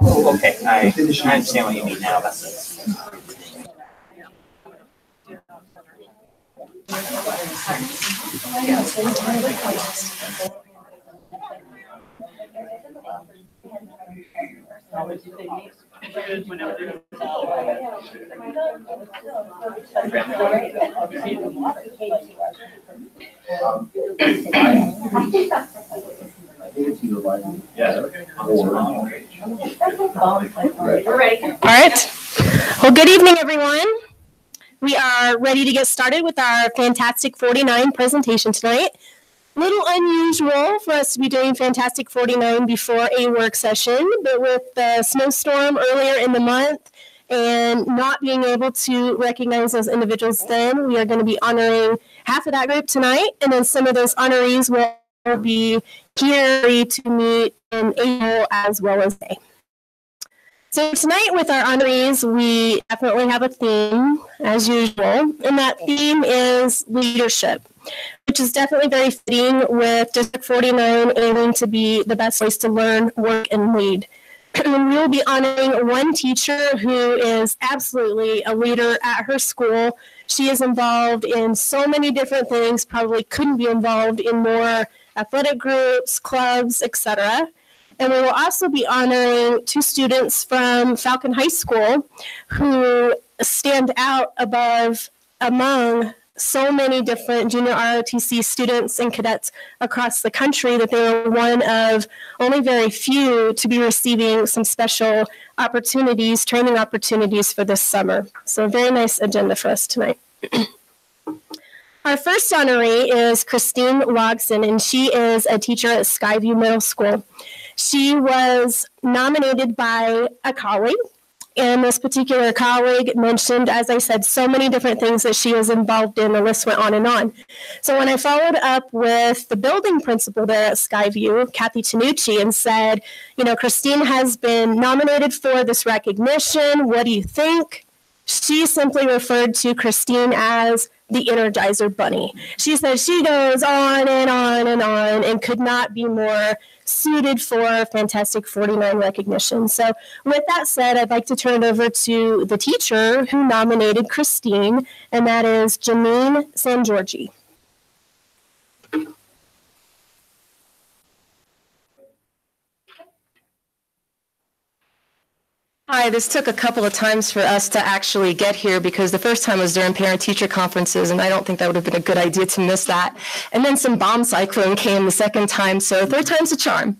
Oh, okay. I understand what you mean now. All right. Well, good evening, everyone. We are ready to get started with our Fantastic 49 presentation tonight. A little unusual for us to be doing Fantastic 49 before a work session, but with the snowstorm earlier in the month and not being able to recognize those individuals then, we are going to be honoring half of that group tonight, and then some of those honorees will be here to meet in April as well as May. So tonight with our honorees, we definitely have a theme, as usual, and that theme is leadership, which is definitely very fitting with District 49 aiming to be the best place to learn, work, and lead. And we will be honoring one teacher who is absolutely a leader at her school. She is involved in so many different things, probably couldn't be involved in more athletic groups, clubs, etc. And we will also be honoring two students from Falcon High School who stand out among so many different junior ROTC students and cadets across the country that they were one of only very few to be receiving some special opportunities, training opportunities for this summer. So a very nice agenda for us tonight. Our first honoree is Christine Roxton, and she is a teacher at Skyview Middle School. She was nominated by a colleague, and this particular colleague mentioned, as I said, so many different things that she was involved in. The list went on and on. So when I followed up with the building principal there at Skyview, Kathy Tanucci, and said, Christine has been nominated for this recognition. What do you think? She simply referred to Christine as the Energizer Bunny. She said she goes on and on and on and could not be more suited for Fantastic 49 recognition. So with that said, I'd like to turn it over to the teacher who nominated Christine, and that is Janine Sangiorgi. Hi, this took a couple of times for us to actually get here because the first time was during parent-teacher conferences, and I don't think that would have been a good idea to miss that. And then some bomb cyclone came the second time, so third time's a charm.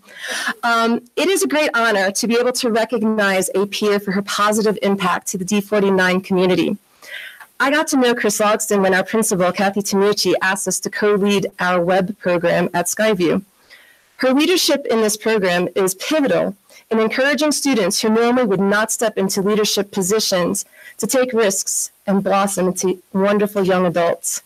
It is a great honor to be able to recognize a peer for her positive impact to the D49 community. I got to know Chris Roxton when our principal, Kathy Tanucci, asked us to co-lead our web program at Skyview. Her leadership in this program is pivotal in encouraging students who normally would not step into leadership positions to take risks and blossom into wonderful young adults.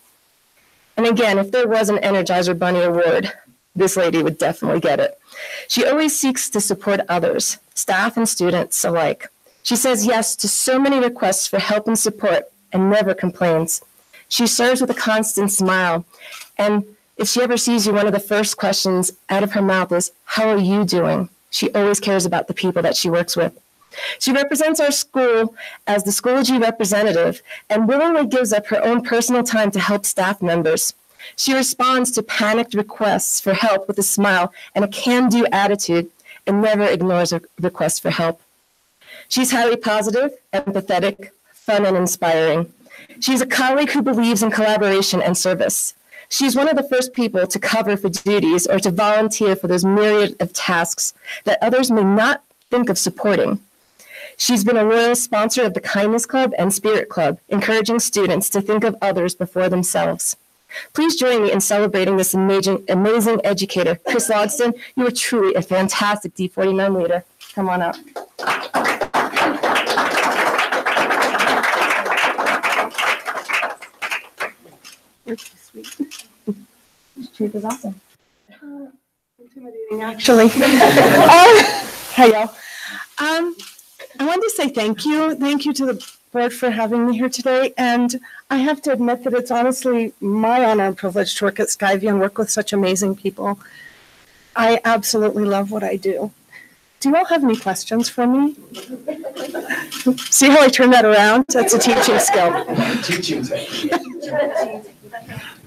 And again, if there was an Energizer Bunny Award, this lady would definitely get it. She always seeks to support others, staff and students alike. She says yes to so many requests for help and support and never complains. She serves with a constant smile. And if she ever sees you, one of the first questions out of her mouth is, "How are you doing?" She always cares about the people that she works with. She represents our school as the Schoology representative and willingly gives up her own personal time to help staff members. She responds to panicked requests for help with a smile and a can-do attitude and never ignores a request for help. She's highly positive, empathetic, fun, and inspiring. She's a colleague who believes in collaboration and service. She's one of the first people to cover for duties or to volunteer for those myriad of tasks that others may not think of supporting. She's been a loyal sponsor of the Kindness Club and Spirit Club, encouraging students to think of others before themselves. Please join me in celebrating this amazing educator. Chris Roxton, you are truly a fantastic D49 leader. Come on up. You're too sweet. This truth is awesome. Intimidating, actually. Hi, y'all. I wanted to say thank you. Thank you to the board for having me here today. And I have to admit that it's honestly my honor and privilege to work at Skyview and work with such amazing people. I absolutely love what I do. Do you all have any questions for me? See how I turn that around? That's a teaching skill.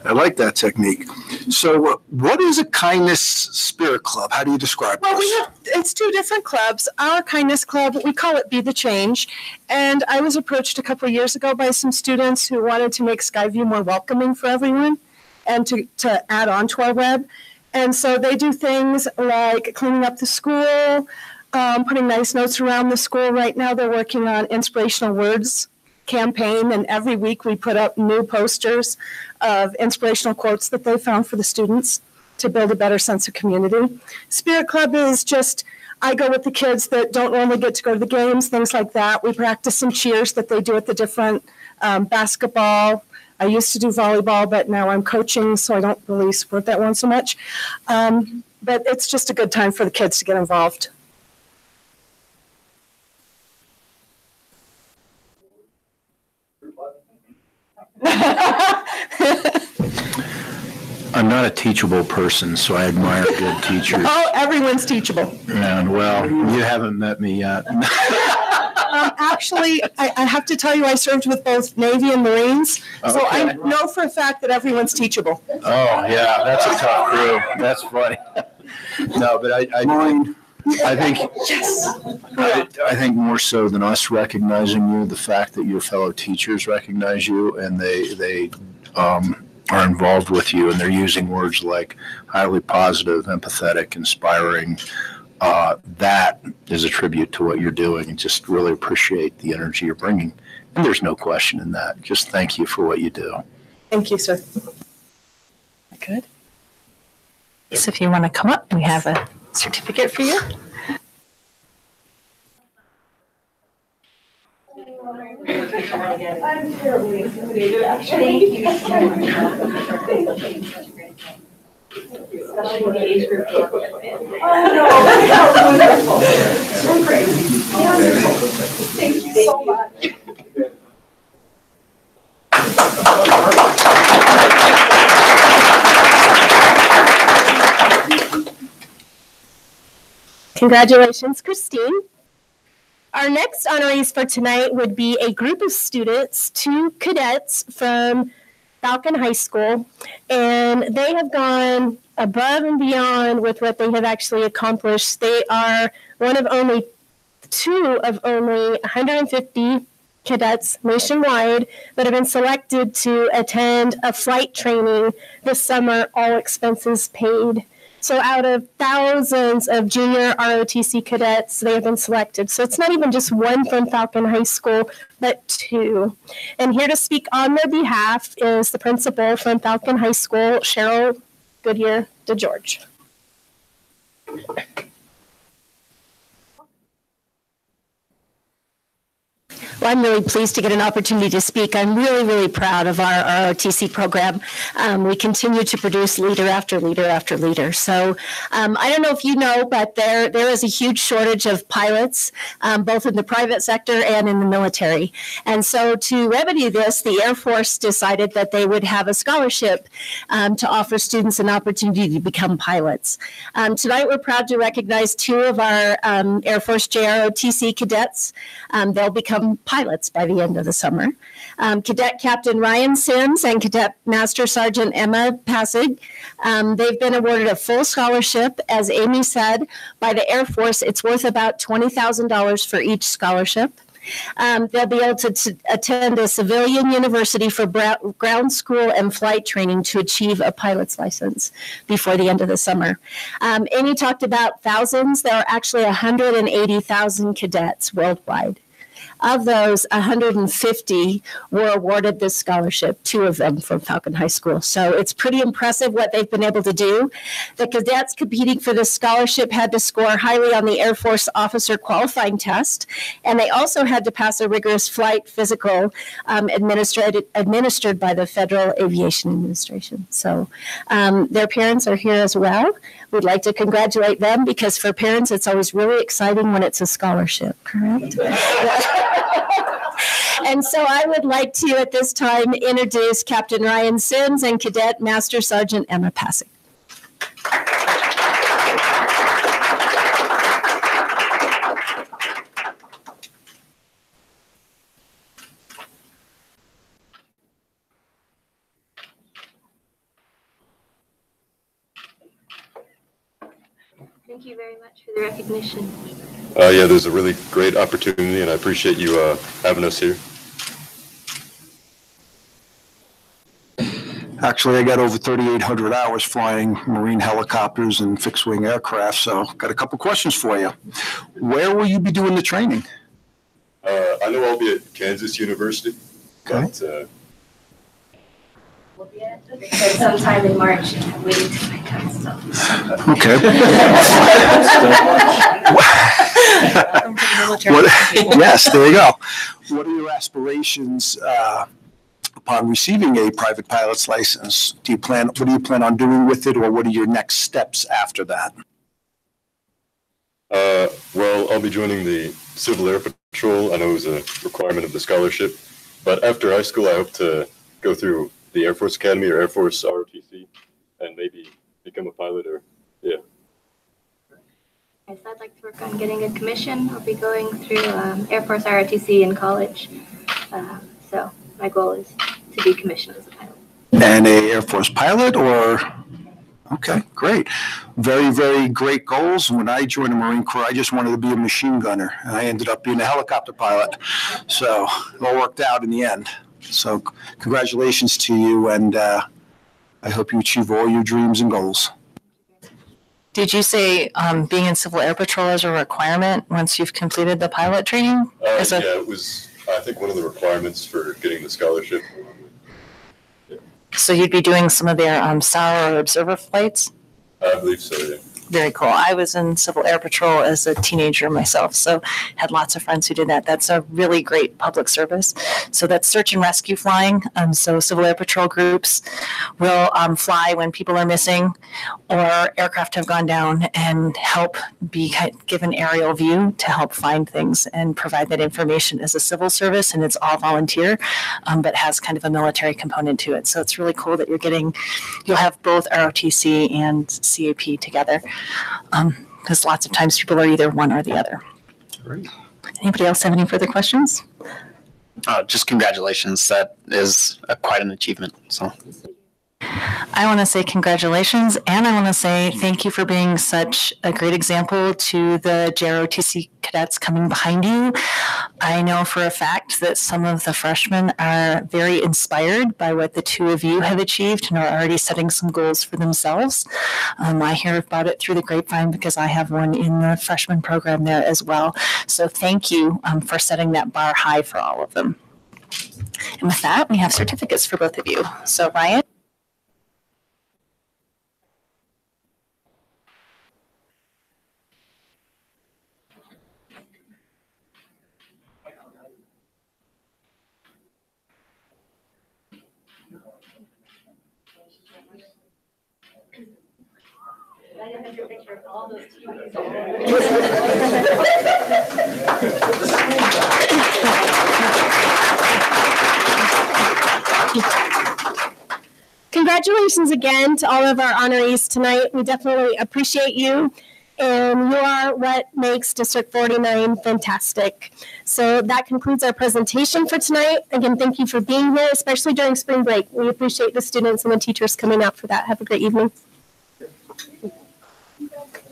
I like that technique. So what is a kindness spirit club? How do you describe Well, this? it's two different clubs. Our kindness club, we call it Be the Change. And I was approached a couple of years ago by some students who wanted to make Skyview more welcoming for everyone and to add on to our web. And so they do things like cleaning up the school, putting nice notes around the school. Right now they're working on inspirational words campaign, and every week we put up new posters of inspirational quotes that they found for the students to build a better sense of community. Spirit Club is just, I go with the kids that don't normally get to go to the games, things like that. We practice some cheers that they do at the different basketball. I used to do volleyball, but now I'm coaching, so I don't really support that one so much. But it's just a good time for the kids to get involved. I'm not a teachable person, so I admire good teachers. Oh, everyone's teachable. And well, you haven't met me yet. Actually, I have to tell you, I served with both Navy and Marines, so Okay. I know for a fact that everyone's teachable. Oh, yeah, that's a tough crew. That's funny. No, but I think, Yes. I think more so than us recognizing you, the fact that your fellow teachers recognize you and they are involved with you, and they're using words like highly positive, empathetic, inspiring. That is a tribute to what you're doing, and just really appreciate the energy you're bringing. And there's no question in that. Just thank you for what you do. Thank you, sir. Good. So if you want to come up, we have a certificate for you. I'm terribly intimidated, actually. Especially when the age group. Oh, no, that was wonderful. So great. Wonderful. Thank you so much. Congratulations, Christine. Our next honorees for tonight would be a group of students, 2 cadets from Falcon High School, and they have gone above and beyond with what they have actually accomplished. They are one of only 2 of only 150 cadets nationwide that have been selected to attend a flight training this summer, all expenses paid. So out of thousands of junior ROTC cadets, they have been selected. So it's not even just 1 from Falcon High School, but 2. And here to speak on their behalf is the principal from Falcon High School, Cheryl Goodyear DeGeorge. Well, I'm really pleased to get an opportunity to speak. I'm really, really proud of our ROTC program. We continue to produce leader after leader after leader. So I don't know if you know, but there is a huge shortage of pilots, both in the private sector and in the military. And so to remedy this, the Air Force decided that they would have a scholarship to offer students an opportunity to become pilots. Tonight, we're proud to recognize 2 of our Air Force JROTC cadets. They'll become pilots by the end of the summer. Cadet Captain Ryan Sims and Cadet Master Sergeant Emma Passig, they've been awarded a full scholarship. As Amy said, by the Air Force, it's worth about $20,000 for each scholarship. They'll be able to attend a civilian university for ground school and flight training to achieve a pilot's license before the end of the summer. Amy talked about thousands. There are actually 180,000 cadets worldwide. Of those, 150 were awarded this scholarship, 2 of them from Falcon High School. So it's pretty impressive what they've been able to do. The cadets competing for this scholarship had to score highly on the Air Force Officer Qualifying Test, and they also had to pass a rigorous flight physical administered by the Federal Aviation Administration. So their parents are here as well. We'd like to congratulate them because for parents, it's always really exciting when it's a scholarship, correct? And so I would like to, at this time, introduce Captain Ryan Sims and Cadet Master Sergeant Emma Passig. Thank you very much for the recognition. Yeah, there's a really great opportunity, and I appreciate you having us here. Actually, I got over 3,800 hours flying Marine helicopters and fixed-wing aircraft, so got a couple questions for you. Where will you be doing the training? I know I'll be at Kansas University. Okay. But, We'll be at sometime in March. I'm waiting to find out stuff. Okay. Yes, there you go. What are your aspirations upon receiving a private pilot's license? What do you plan on doing with it, or what are your next steps after that? well, I'll be joining the Civil Air Patrol. I know it was a requirement of the scholarship. But after high school, I hope to go through the Air Force Academy or Air Force ROTC and maybe become a pilot or, yeah. Yes, I'd like to work on getting a commission. I'll be going through Air Force ROTC in college. So my goal is to be commissioned as a pilot. And a Air Force pilot or? Okay, great. Very, very great goals. When I joined the Marine Corps, I just wanted to be a machine gunner. And I ended up being a helicopter pilot. So it all worked out in the end. So congratulations to you, and I hope you achieve all your dreams and goals. Did you say being in Civil Air Patrol is a requirement once you've completed the pilot training? Yeah, it was, I think, one of the requirements for getting the scholarship. So you'd be doing some of their SAR or observer flights? I believe so, yeah. Very cool. I was in Civil Air Patrol as a teenager myself, so had lots of friends who did that. That's a really great public service. So that's search and rescue flying. So Civil Air Patrol groups will fly when people are missing or aircraft have gone down and help be given aerial view to help find things and provide that information as a civil service. And it's all volunteer, but has kind of a military component to it. So it's really cool that you'll have both ROTC and CAP together. Because lots of times people are either one or the other. Great. Anybody else have any further questions? Just congratulations. That is quite an achievement. So. I want to say congratulations, and I want to say thank you for being such a great example to the JROTC cadets coming behind you. I know for a fact that some of the freshmen are very inspired by what the two of you have achieved and are already setting some goals for themselves. I hear about it through the grapevine because I have one in the freshman program there as well. So thank you for setting that bar high for all of them. And with that, we have certificates for both of you. So Ryan. Congratulations again to all of our honorees tonight. We definitely appreciate you, and you are what makes District 49 fantastic. So that concludes our presentation for tonight. Again, thank you for being here, especially during spring break. We appreciate the students and the teachers coming out for that. Have a great evening.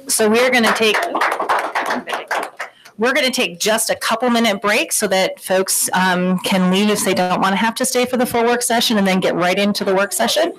So we're going to take just a couple minute break so that folks can leave if they don't want to have to stay for the full work session, and then get right into the work session.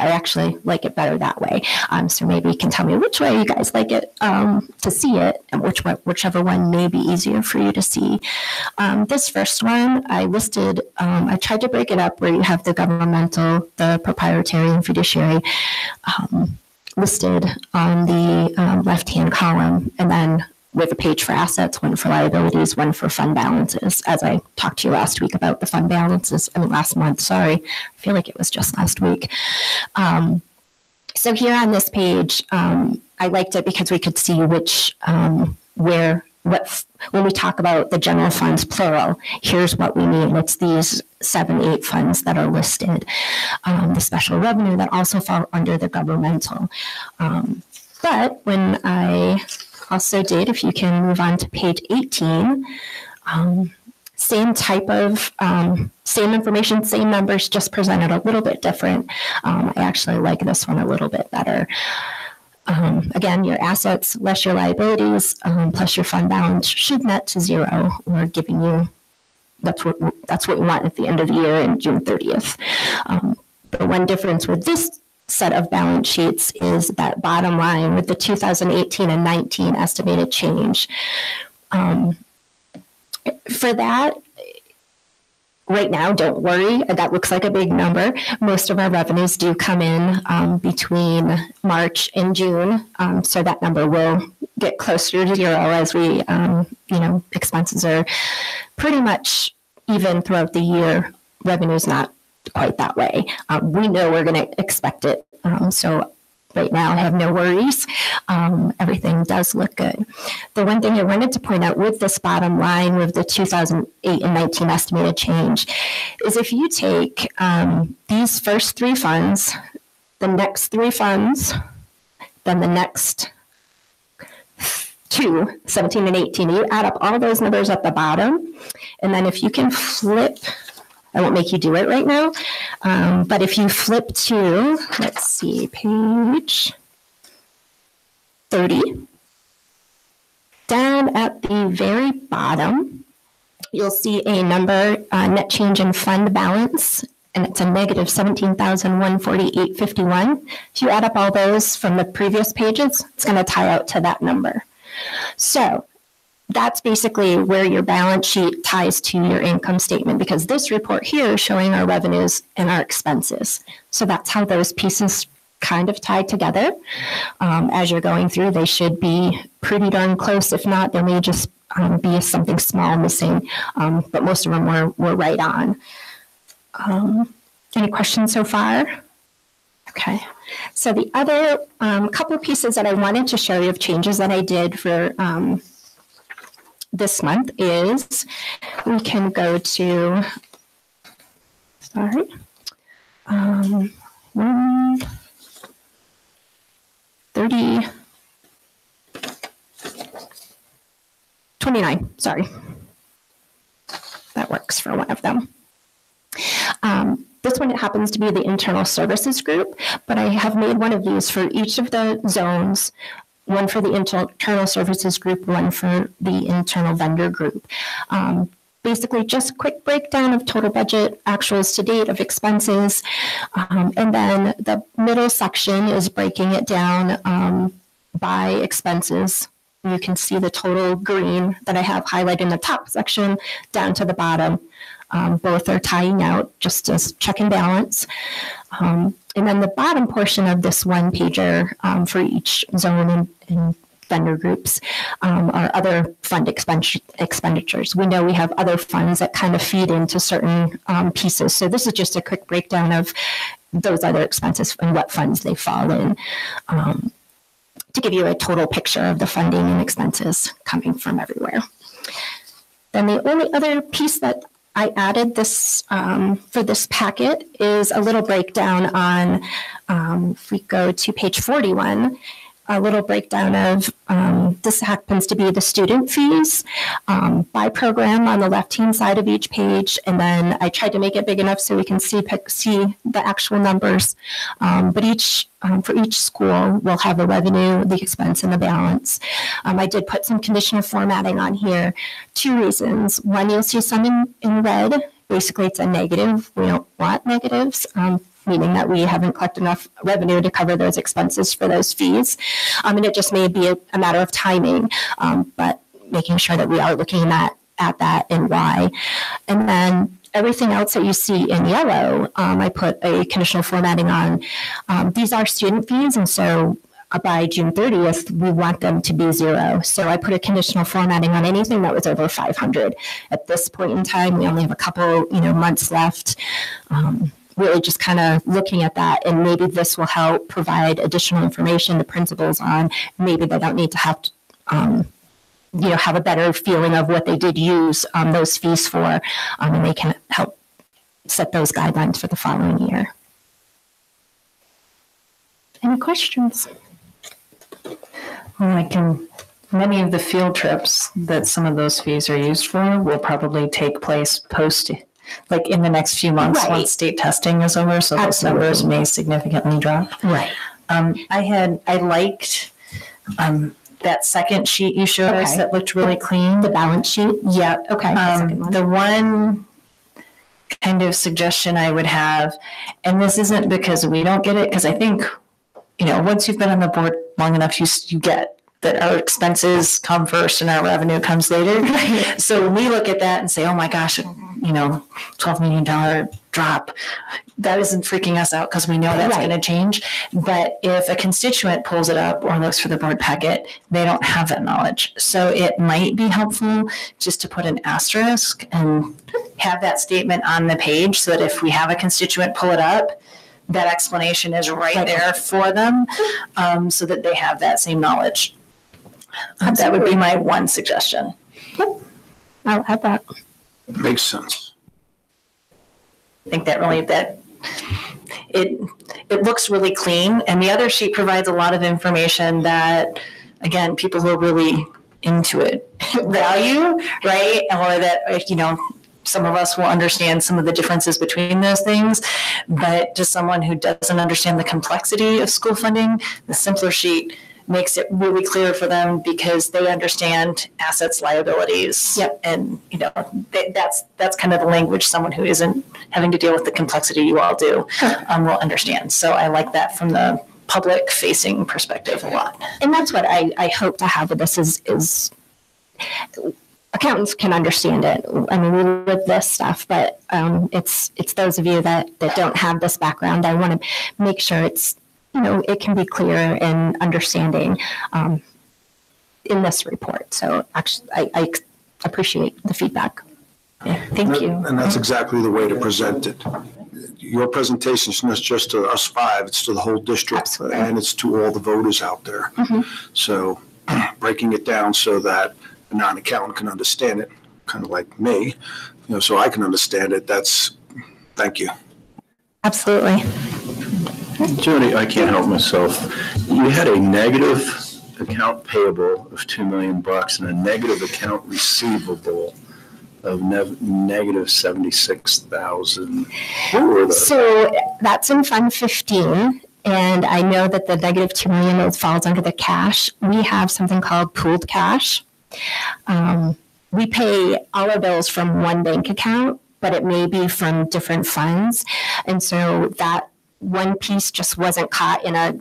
I actually like it better that way. So maybe you can tell me which way you guys like it to see it, and whichever one may be easier for you to see. This first one, I listed, I tried to break it up where you have the governmental, the proprietary, and fiduciary listed on the left-hand column, and then with a page for assets, one for liabilities, one for fund balances, as I talked to you last week about the fund balances, last month, sorry. I feel like it was just last week. So here on this page, I liked it because we could see which, when we talk about the general funds plural, here's what we mean. It's these 7, 8 funds that are listed. The special revenue that also fall under the governmental. But when I also did, if you can move on to page 18, same type of, same information, same numbers, just presented a little bit different. I actually like this one a little bit better. Again, your assets less your liabilities plus your fund balance should net to 0, or giving you, that's what you want at the end of the year in June 30th. The one difference with this set of balance sheets is that bottom line with the 2018 and 19 estimated change. For that, right now, don't worry, that looks like a big number. Most of our revenues do come in between March and June, so that number will get closer to 0 as we, expenses are pretty much even throughout the year. Revenue's not quite that way. We know we're going to expect it, so right now I have no worries. Everything does look good. The one thing I wanted to point out with this bottom line with the 2008 and 19 estimated change is if you take these first 3 funds, the next 3 funds, then the next 2, 17 and 18, you add up all those numbers at the bottom, and then if you can flip, I won't make you do it right now, but if you flip to, let's see, page 30, down at the very bottom, you'll see a number, net change in fund balance, and it's a negative 17,148.51. If you add up all those from the previous pages, it's going to tie out to that number. So that's basically where your balance sheet ties to your income statement, because this report here is showing our revenues and our expenses. So that's how those pieces kind of tie together. As you're going through, they should be pretty darn close. If not, there may just be something small missing, but most of them were right on. Any questions so far? Okay. So the other couple of pieces that I wanted to show you of changes that I did for this month is we can go to, 29, sorry. That works for one of them. This one, it happens to be the internal services group, but I have made one of these for each of the zones, one for the internal services group, one for the internal vendor group. Basically, just quick breakdown of total budget, actuals to date of expenses. And then the middle section is breaking it down by expenses. You can see the total green that I have highlighted in the top section down to the bottom. Both are tying out just as check and balance. And then the bottom portion of this one pager for each zone and vendor groups are other fund expenditures. We know we have other funds that kind of feed into certain pieces. So this is just a quick breakdown of those other expenses and what funds they fall in to give you a total picture of the funding and expenses coming from everywhere. Then the only other piece that I added this for this packet is a little breakdown on, if we go to page 41, a little breakdown of, this happens to be the student fees by program on the left-hand side of each page. And then I tried to make it big enough so we can see the actual numbers. But for each school, we'll have the revenue, the expense, and the balance. I did put some conditional formatting on here. 2 reasons. One, you'll see some in red. Basically, it's a negative. We don't want negatives. meaning that we haven't collected enough revenue to cover those expenses for those fees. And it just may be a matter of timing, but making sure that we are looking at that and why. And then everything else that you see in yellow, I put a conditional formatting on. These are student fees, and so by June 30th, we want them to be 0. So I put a conditional formatting on anything that was over 500. At this point in time, we only have a couple, months left. Really just kind of looking at that, and maybe this will help provide additional information to principals on maybe they don't need to have to, have a better feeling of what they did use those fees for, and they can help set those guidelines for the following year. Any questions? Many of the field trips that some of those fees are used for will probably take place in the next few months, right, once state testing is over. So those numbers may significantly drop. Right. I liked that second sheet you showed us that looked really clean. The balance sheet? Yeah. Okay. The one kind of suggestion I would have, and this isn't because we don't get it, because I think, once you've been on the board long enough, you get that our expenses come first and our revenue comes later. So when we look at that and say, oh my gosh, $12 million drop, that isn't freaking us out because we know that's going to change. But if a constituent pulls it up or looks for the board packet, they don't have that knowledge. So it might be helpful just to put an asterisk and have that statement on the page so that if we have a constituent pull it up, that explanation is right there for them, so that they have that same knowledge. That would be my one suggestion. Yep. I'll add that. Makes sense. I think it looks really clean, and the other sheet provides a lot of information that, again, people who are really into it value, right? Or that, some of us will understand some of the differences between those things, but to someone who doesn't understand the complexity of school funding, the simpler sheet makes it really clear for them because they understand assets, liabilities. Yep. And, that's kind of the language someone who isn't having to deal with the complexity you all do will understand. So I like that from the public facing perspective a lot. And that's what I hope to have with this is accountants can understand it. I mean, we live this stuff, but it's those of you that don't have this background. I want to make sure it's, it can be clear and understanding in this report. So actually, I appreciate the feedback. Yeah, thank you. And that's exactly the way to present it. Your presentation is not just to us 5, it's to the whole district. Absolutely. And it's to all the voters out there. Mm-hmm. So breaking it down so that a non-accountant can understand it, kind of like me, so I can understand it. Thank you. Absolutely. Jody, I can't help myself. You had a negative account payable of $2 million and a negative account receivable of negative $76,000. What were those? So that's in Fund 15. And I know that the negative $2 million falls under the cash. We have something called pooled cash. We pay all our bills from one bank account, but it may be from different funds. And so that one piece just wasn't caught in a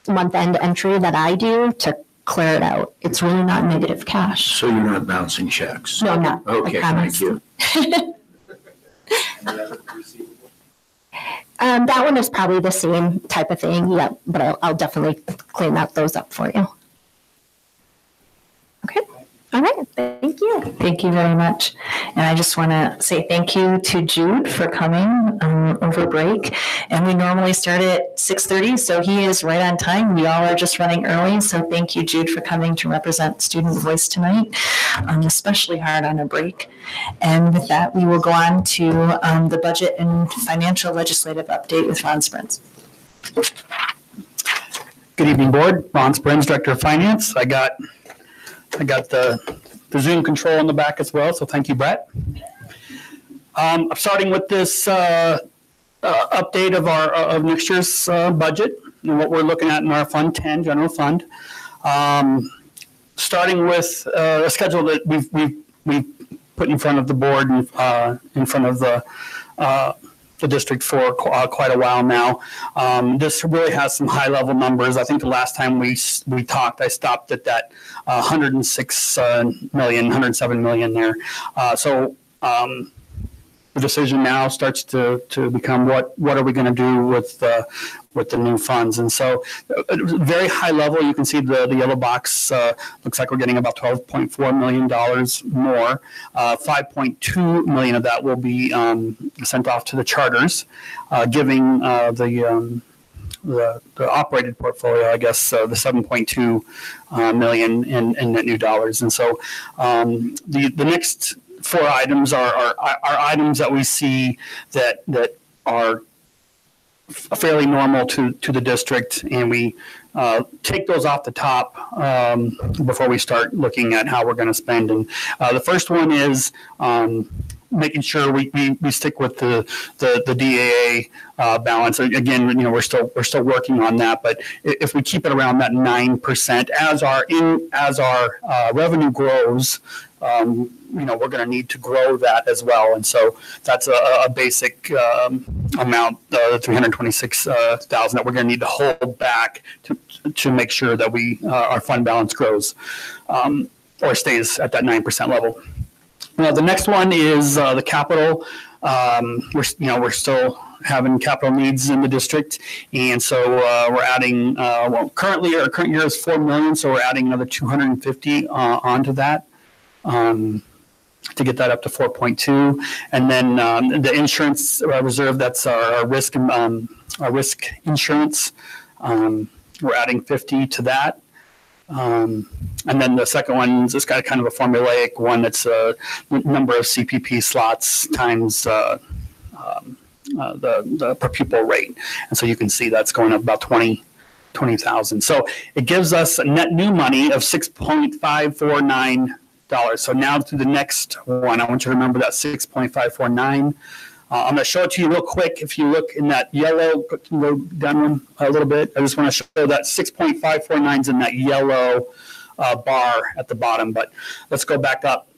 month-end entry that I do to clear it out. It's really not negative cash. So you're not bouncing checks? No, I'm not. Okay, thank you. That one is probably the same type of thing, yeah, but I'll definitely clean those up for you. Okay. All right. Thank you. Thank you very much. And I just want to say thank you to Jude for coming over break. And we normally start at 6:30, so he is right on time. We all are just running early. So thank you, Jude, for coming to represent Student Voice tonight, especially hard on a break. And with that, we will go on to the budget and financial legislative update with Ron Sprins. Good evening, board. Ron Sprins, Director of Finance. I got the Zoom control on the back as well, so thank you, Brett. I'm starting with this update of next year's budget and what we're looking at in our Fund 10 General Fund. Starting with a schedule that we've put in front of the board and in front of the the district for quite a while now. This really has some high level numbers. I think the last time we talked, I stopped at that 106 million, 107 million there. The decision now starts to become what are we going to do with the new funds. And so very high level, you can see the yellow box looks like we're getting about $12.4 million more. 5.2 million of that will be sent off to the charters, giving the operated portfolio, I guess, the 7.2 million in net new dollars. And so the next 4 items are items that we see that are fairly normal to the district, and we take those off the top before we start looking at how we're going to spend. And the first one is making sure we stick with the DAA balance. Again, we're still working on that, but if we keep it around that 9% as our revenue grows, we're going to need to grow that as well. And so that's a basic amount, the $326,000 that we're going to need to hold back to make sure that our fund balance grows or stays at that 9% level. The next one is the capital. We're still having capital needs in the district, and so we're adding. Currently our current year is $4 million, so we're adding another 250 onto that. To get that up to 4.2, and then the insurance reserve, that's our risk insurance. We're adding 50 to that, and then the second one is got kind of a formulaic one. That's a number of CPP slots times the per pupil rate, and so you can see that's going up about 20,000. So it gives us a net new money of $6.549. So now to the next one, I want you to remember that 6.549. I'm going to show it to you real quick. If you look in that yellow, go down one a little bit. I just want to show that 6.549 is in that yellow bar at the bottom, but let's go back up.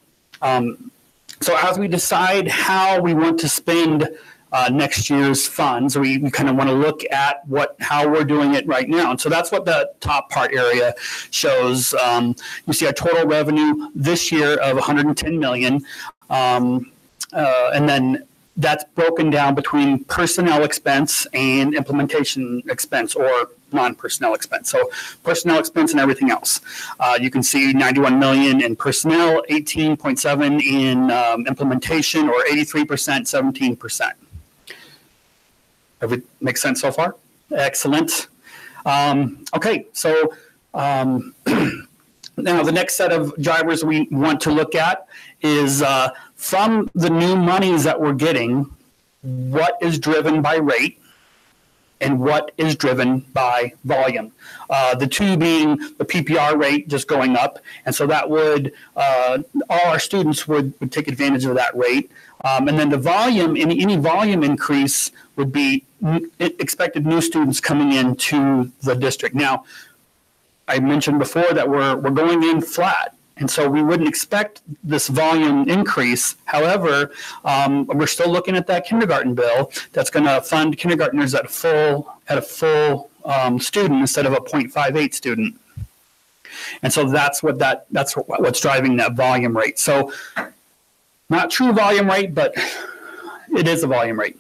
So as we decide how we want to spend next year's funds, we kind of want to look at how we're doing it right now. And so that's what the top part area shows. You see our total revenue this year of 110 million. And then that's broken down between personnel expense and implementation expense, or non-personnel expense. So personnel expense and everything else. You can see 91 million in personnel, 18.7 in implementation, or 83%, 17%. Makes sense so far? Excellent. Okay, so now the next set of drivers we want to look at is from the new monies that we're getting, what is driven by rate and what is driven by volume. The two being the PPR rate just going up, and so that would, all our students would take advantage of that rate. And then the volume, any volume increase would be expected new students coming into the district. Now, I mentioned before that we're going in flat, and so we wouldn't expect this volume increase. However, we're still looking at that kindergarten bill that's going to fund kindergartners at a full student instead of a 0.58 student. And so that's what's driving that volume rate. So not true volume rate, but it is a volume rate.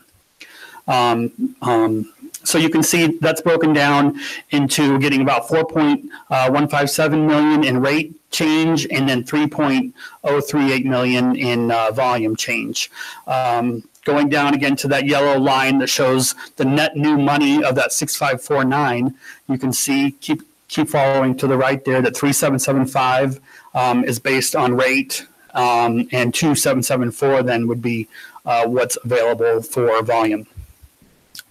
So you can see that's broken down into getting about 4.157 million in rate change, and then 3.038 million in volume change. Going down again to that yellow line that shows the net new money of that 6.549, you can see, keep following to the right there, that 3.775 is based on rate, and 2.774 then would be what's available for volume.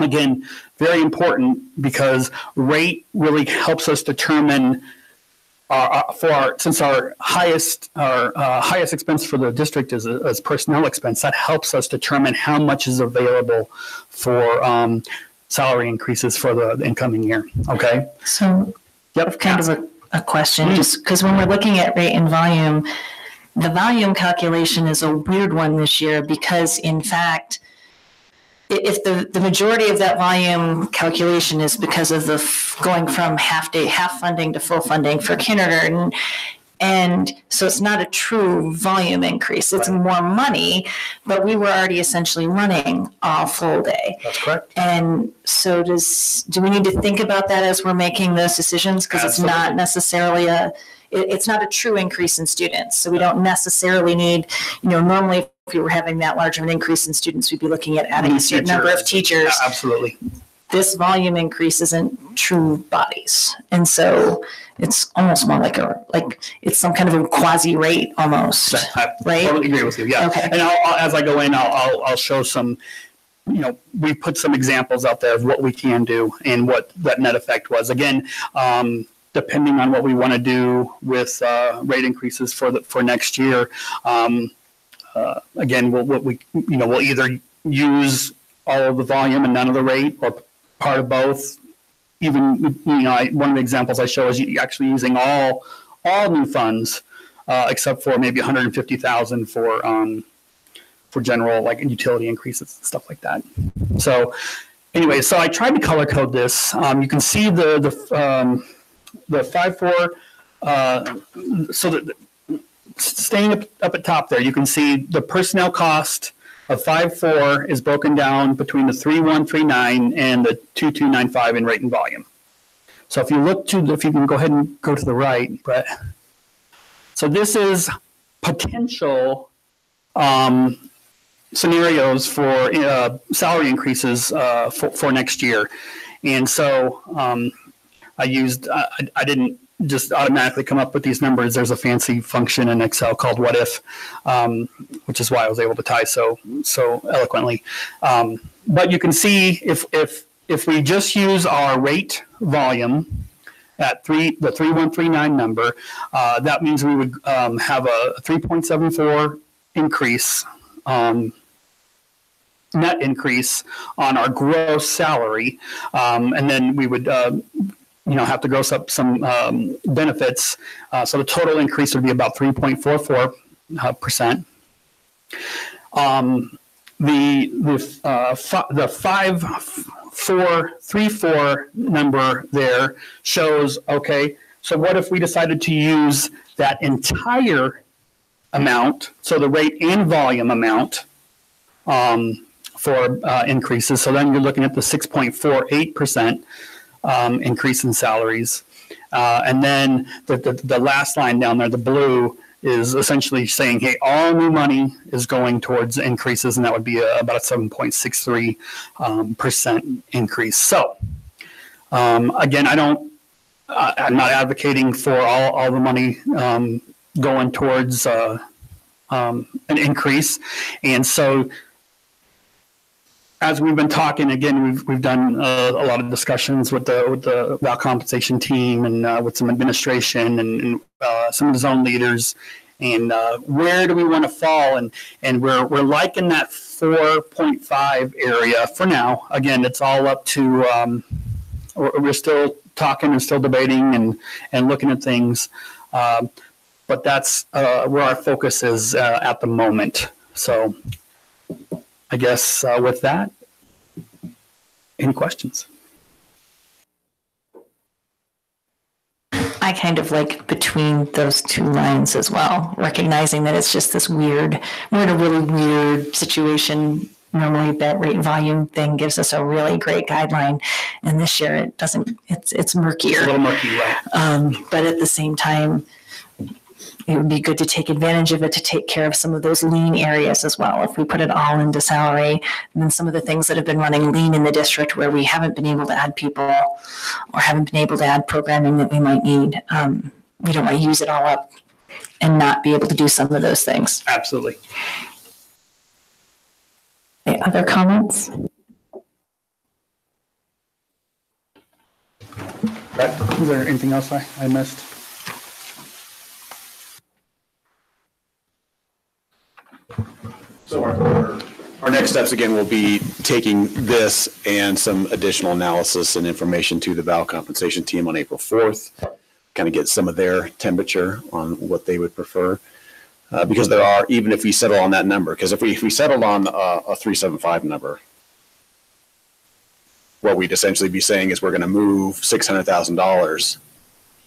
Again, very important, because rate really helps us determine since our highest expense for the district is personnel expense. That helps us determine how much is available for salary increases for the incoming year. Okay. So, yep. Kind of a question, just because when we're looking at rate and volume, the volume calculation is a weird one this year, because in fact, if the majority of that volume calculation is because of the going from half funding to full funding for kindergarten, and so it's not a true volume increase, it's more money, but we were already essentially running a full day. That's correct. And so do we need to think about that as we're making those decisions? Because it's not necessarily it's not a true increase in students. So we don't necessarily need, normally if we were having that large of an increase in students, we'd be looking at adding a certain number of teachers. Absolutely. This volume increase isn't true bodies. And so it's almost more like it's some kind of a quasi rate almost, right? I totally agree with you. Yeah. Okay. And as I go in, I'll show some, we put some examples out there of what we can do and what that net effect was. Again, depending on what we want to do with rate increases for next year. Again, we'll either use all of the volume and none of the rate, or part of both. Even one of the examples I show is actually using all new funds, except for maybe 150,000 for general like utility increases and stuff like that. So anyway, so I tried to color code this. You can see the 5.4. So that staying up at top there, you can see the personnel cost of 5.4 is broken down between the 3.139 and the 2.295 in rate and volume. So if you look if you can go ahead and go to the right, Brett. So this is potential scenarios for salary increases for next year. And so I didn't just automatically come up with these numbers. There's a fancy function in Excel called what if, which is why I was able to tie so eloquently. But you can see if we just use our rate volume at the 3.139 number, that means we would have a 3.74 increase, net increase on our gross salary, and then we would have to gross up some benefits. So the total increase would be about 3.44%. The 5.434 number there shows, okay, so what if we decided to use that entire amount, so the rate and volume amount for increases. So then you're looking at the 6.48% increase in salaries. And then the last line down there, the blue, is essentially saying, hey, all new money is going towards increases, and that would be about a 7.63% increase. So again, I'm not advocating for all the money going towards an increase. And so as we've been talking, again, we've done a lot of discussions with the Val compensation team and with some administration and some of the zone leaders, and where do we want to fall? And we're like in that 4.5 area for now. Again, it's all up to we're still talking and still debating and looking at things, but that's where our focus is at the moment. So I guess with that, any questions? I kind of like between those two lines as well, recognizing that it's just this we're in a really weird situation. Normally that rate and volume thing gives us a really great guideline. And this year it doesn't, it's murkier. It's a little murky, right? But at the same time, it would be good to take advantage of it to take care of some of those lean areas as well. If we put it all into salary, and then some of the things that have been running lean in the district where we haven't been able to add people or haven't been able to add programming that we might need, we don't want to use it all up and not be able to do some of those things. Absolutely. Okay, other comments? Brett, is there anything else I missed? So our next steps again will be taking this and some additional analysis and information to the Val compensation team on April 4th, kind of get some of their temperature on what they would prefer. Because there are, even if we settle on that number, because if we settled on a 375 number, what we'd essentially be saying is we're going to move $600,000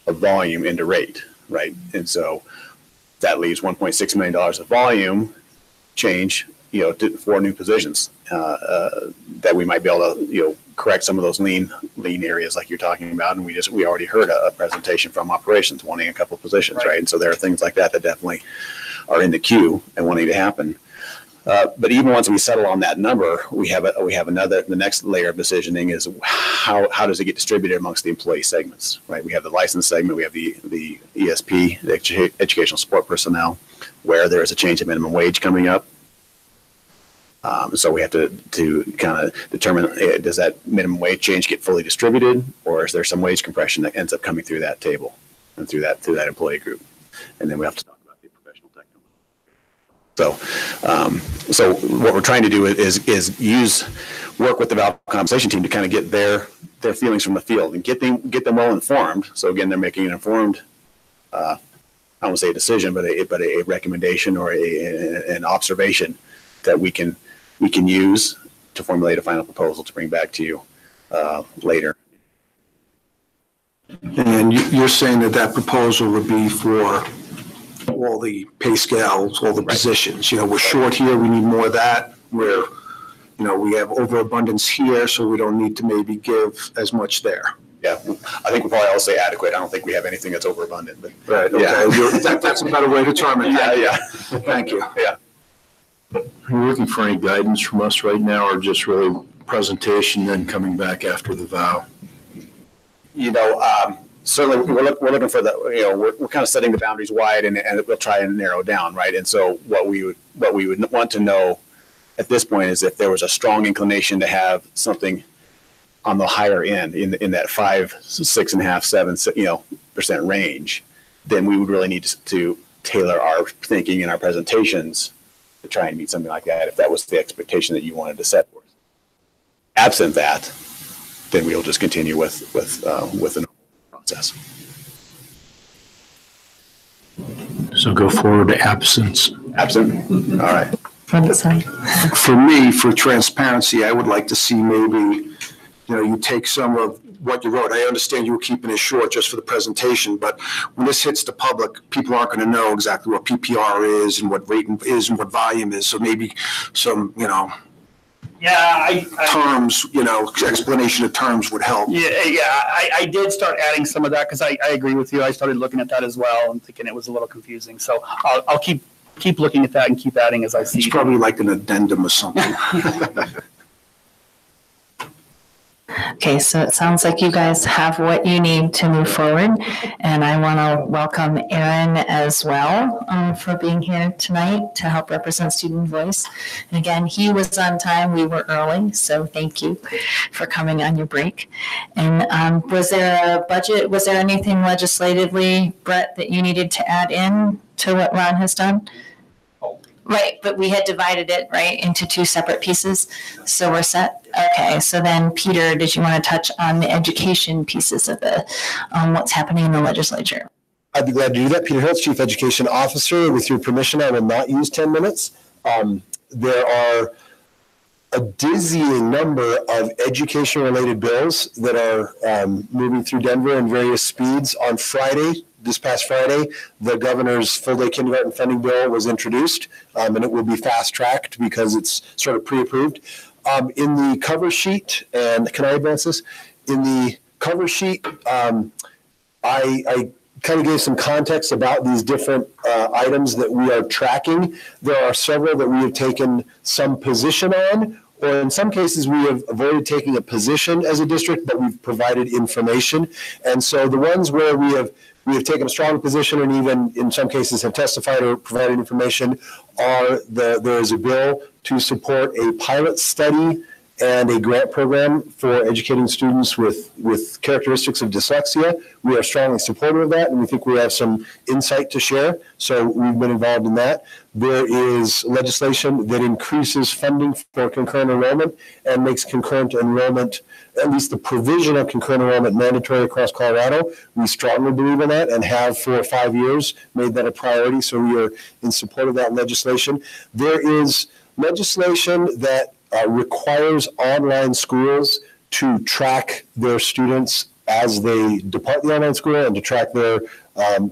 of volume into rate, right? And so that leaves $1.6 million of volume change, for new positions that we might be able to, correct some of those lean areas like you're talking about. And we already heard a presentation from operations wanting a couple of positions, right? And so there are things like that definitely are in the queue and wanting to happen. But even once we settle on that number, we have the next layer of decisioning is how does it get distributed amongst the employee segments, right? We have the license segment, we have the ESP, the educational support personnel, where there is a change in minimum wage coming up. So we have to kind of determine, does that minimum wage change get fully distributed, or is there some wage compression that ends up coming through that table and through that employee group? And then we have to talk about the professional technical. So what we're trying to do is work with the value compensation team to kind of get their feelings from the field and get them well informed. So again, they're making an informed, I don't want to say a decision, but a recommendation or an observation that we can use to formulate a final proposal to bring back to you later. And you're saying that proposal would be for all the pay scales, all the positions. We're short here, we need more of that. We have overabundance here, so we don't need to maybe give as much there. Yeah, I think we'll probably all say adequate. I don't think we have anything that's overabundant. But right, okay. Yeah. That's a better way to term it. Yeah. Thank you. Yeah. Are you looking for any guidance from us right now, or just really presentation then coming back after the vow? Certainly we're looking for the, we're kind of setting the boundaries wide and we'll try and narrow down, right? And so what we would want to know at this point is if there was a strong inclination to have something on the higher end in that 5, 6.5, 7% range, then we would really need to tailor our thinking and our presentations to try and meet something like that, if that was the expectation that you wanted to set for us. Absent that, then we'll just continue with the process. So go forward to absence. Absent. All right. For me, for transparency, I would like to see maybe, you take some of what you wrote. I understand you were keeping it short just for the presentation, but when this hits the public, people aren't going to know exactly what PPR is and what rate is and what volume is. So maybe some, terms, explanation of terms would help. Yeah. I did start adding some of that because I agree with you. I started looking at that as well and thinking it was a little confusing. So I'll keep looking at that and keep adding as I see. It's probably like an addendum or something. Okay, so it sounds like you guys have what you need to move forward, and I want to welcome Aaron as well for being here tonight to help represent Student Voice. And again, he was on time, we were early, so thank you for coming on your break. And was there a budget, was there anything legislatively, Brett, that you needed to add in to what Ron has done? Right, but we had divided it, right, into 2 separate pieces, so we're set? Okay, so then, Peter, did you want to touch on the education pieces of what's happening in the legislature? I'd be glad to do that. Peter Hiltz, Chief Education Officer. With your permission, I will not use 10 minutes. There are a dizzying number of education-related bills that are moving through Denver in various speeds. On Friday, this past Friday, the governor's full-day kindergarten funding bill was introduced, and it will be fast-tracked because it's sort of pre-approved. In the cover sheet, and can I advance this? In the cover sheet, I kind of gave some context about these different items that we are tracking. There are several that we have taken some position on, or in some cases we have avoided taking a position as a district, but we've provided information. And so the ones where we have taken a strong position and even in some cases have testified or provided information there is a bill to support a pilot study and a grant program for educating students with characteristics of dyslexia. We are strongly supportive of that, and we think we have some insight to share, so we've been involved in that. There is legislation that increases funding for concurrent enrollment and makes concurrent enrollment, at least the provision of concurrent enrollment, mandatory across Colorado. We strongly believe in that and have for 5 years made that a priority, so we are in support of that legislation. There is legislation that requires online schools to track their students as they depart the online school and to track their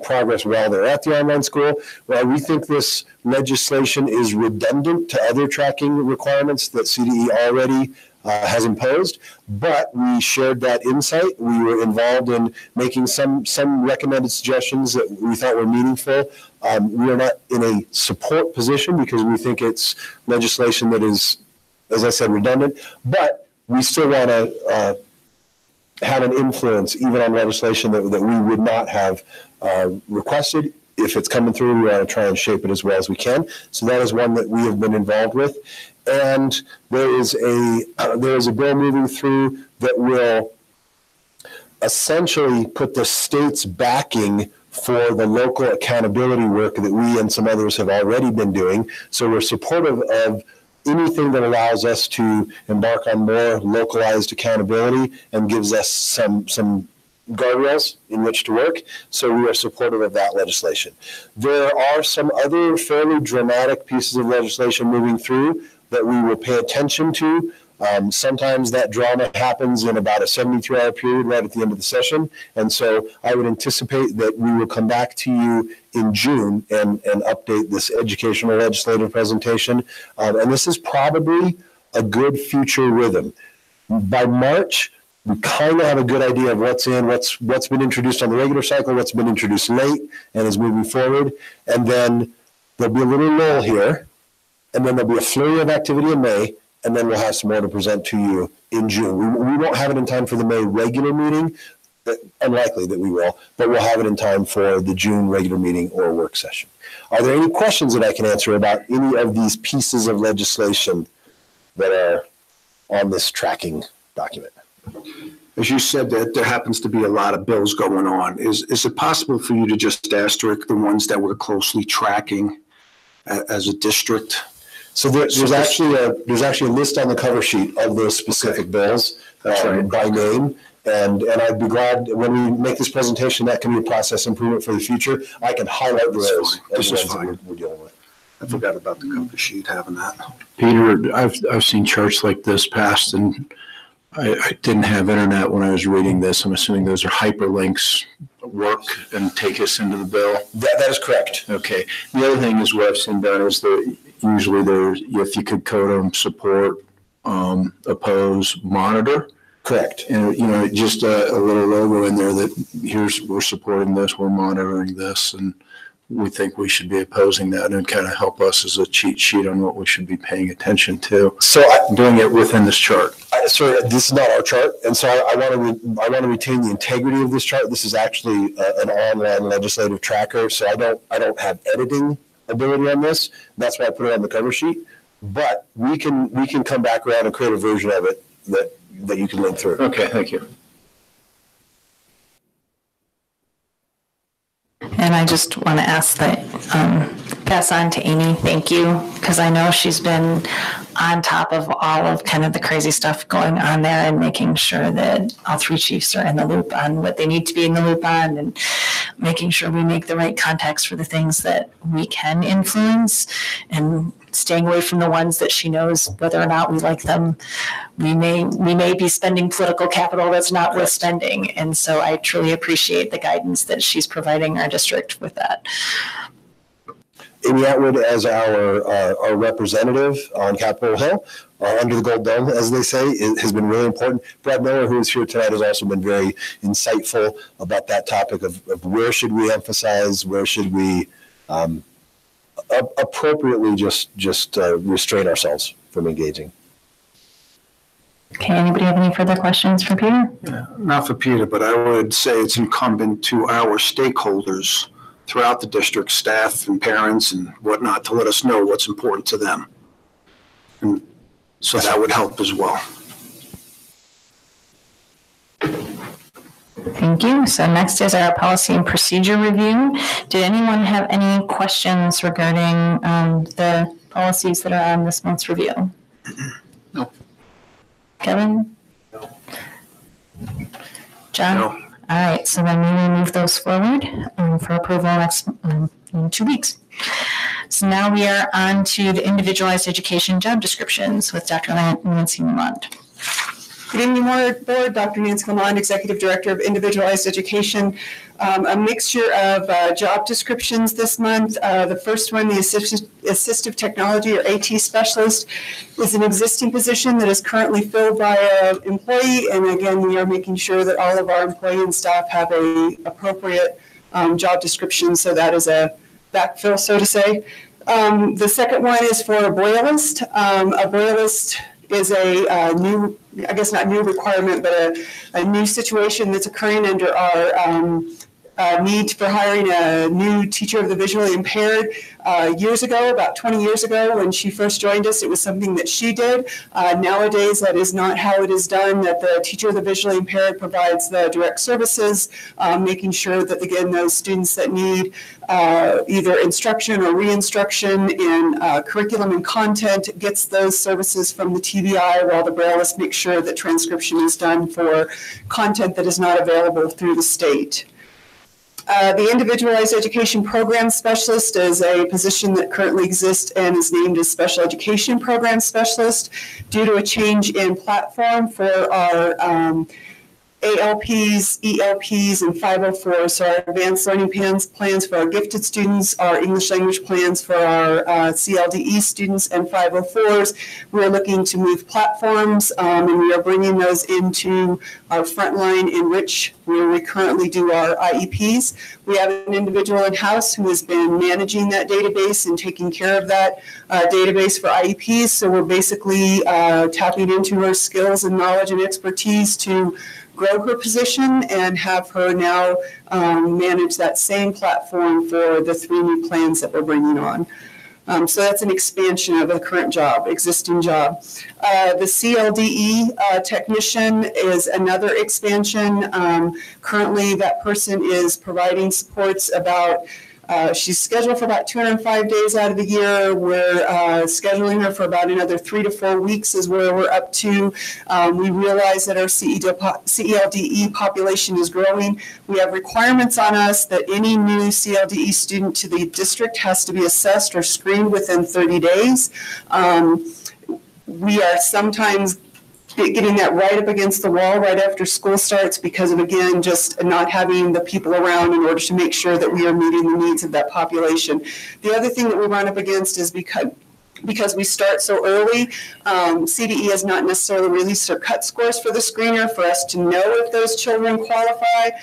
progress while they're at the online school. Well, we think this legislation is redundant to other tracking requirements that CDE already has imposed, but we shared that insight. We were involved in making some recommended suggestions that we thought were meaningful. We are not in a support position because we think it's legislation that is, as I said, redundant, but we still want to have an influence even on legislation that we would not have requested. If it's coming through, we want to try and shape it as well as we can. So that is one that we have been involved with. And there is a bill moving through that will essentially put the state's backing for the local accountability work that we and some others have already been doing. So we're supportive of anything that allows us to embark on more localized accountability and gives us some guardrails in which to work. So we are supportive of that legislation. There are some other fairly dramatic pieces of legislation moving through that we will pay attention to. Sometimes that drama happens in about a 72-hour period right at the end of the session. And so I would anticipate that we will come back to you in June and update this educational legislative presentation. And this is probably a good future rhythm. By March, we kind of have a good idea of what's in, what's been introduced on the regular cycle, what's been introduced late and is moving forward. And then there'll be a little lull here. And then there'll be a flurry of activity in May. And then we'll have some more to present to you in June. We won't have it in time for the May regular meeting, unlikely that we will, but we'll have it in time for the June regular meeting or work session. Are there any questions that I can answer about any of these pieces of legislation that are on this tracking document? As you said, that there happens to be a lot of bills going on. Is it possible for you to just asterisk the ones that we're closely tracking as a district? So there's actually a list on the cover sheet of those specific bills by name. And I'd be glad when we make this presentation, that can be a process improvement for the future. I can highlight those as ones that we're dealing with. I forgot about the cover sheet, having that. Peter, I've seen charts like this passed, and I didn't have internet when I was reading this. I'm assuming those are hyperlinks work and take us into the bill. That is correct. Okay. The other thing is what I've seen done is that usually there's, if you could code them, support, oppose, monitor. Correct. And, just a little logo in there that we're supporting this, we're monitoring this, and we think we should be opposing that, and kind of help us as a cheat sheet on what we should be paying attention to. So I'm doing it within this chart. Sorry, this is not our chart, and so I want to retain the integrity of this chart. This is actually an online legislative tracker, so I don't have editing ability on this. That's why I put it on the cover sheet. But we can come back around and create a version of it that you can link through. Okay, thank you. And I just want to ask that pass on to Amy, thank you, because I know she's been on top of all of kind of the crazy stuff going on there and making sure that all three chiefs are in the loop on what they need to be in the loop on, and making sure we make the right contacts for the things that we can influence, and staying away from the ones that she knows whether or not we like them. We may be spending political capital that's not worth spending. And so I truly appreciate the guidance that she's providing our district with that. Amy Atwood as our representative on Capitol Hill, under the gold dome, as they say, it has been really important. Brad Miller, who is here tonight, has also been very insightful about that topic of where should we emphasize, where should we appropriately just restrain ourselves from engaging. Okay, anybody have any further questions for Peter? Not for Peter, but I would say it's incumbent to our stakeholders throughout the district, staff and parents and whatnot, to let us know what's important to them. And so that would help as well. Thank you. So next is our policy and procedure review. Did anyone have any questions regarding the policies that are on this month's review? No. Kevin? No. John? No. All right, so then we will move those forward for approval next in 2 weeks. So now we are on to the individualized education job descriptions with Dr. Nancy Lamont. Good evening, Board. Dr. Nancy Lamond, Executive Director of Individualized Education. A mixture of job descriptions this month. The first one, the Assistive Technology or AT Specialist, is an existing position that is currently filled by an employee. And again, we are making sure that all of our employee and staff have a appropriate job description. So that is a backfill, so to say. The second one is for a Brailleist. A Brailleist is a new, I guess not new requirement, but a new situation that's occurring under our need for hiring a new teacher of the visually impaired. Years ago, about 20 years ago, when she first joined us, it was something that she did. Nowadays, that is not how it is done, that the teacher of the visually impaired provides the direct services, making sure that, again, those students that need either instruction or re-instruction in curriculum and content gets those services from the TVI, while the Brailleist makes sure that transcription is done for content that is not available through the state. The Individualized Education Program Specialist is a position that currently exists and is named as Special Education Program Specialist due to a change in platform for our ALPs, ELPs, and 504s. So our advanced learning plans for our gifted students, our English language plans for our CLDE students, and 504s. We're looking to move platforms, and we are bringing those into our frontline Enrich, where we currently do our IEPs. We have an individual in-house who has been managing that database and taking care of that database for IEPs. So we're basically tapping into her skills and knowledge and expertise to grow her position and have her now manage that same platform for the 3 new plans that we're bringing on. So that's an expansion of a current job, existing job. The CLDE technician is another expansion. Currently, that person is providing supports about she's scheduled for about 205 days out of the year. We're scheduling her for about another 3 to 4 weeks is where we're up to. We realize that our CLDE population is growing. We have requirements on us that any new CLDE student to the district has to be assessed or screened within 30 days. We are sometimes getting that right up against the wall right after school starts because of, again, just not having the people around in order to make sure that we are meeting the needs of that population. The other thing that we run up against is because we start so early, CDE has not necessarily released their cut scores for the screener for us to know if those children qualify.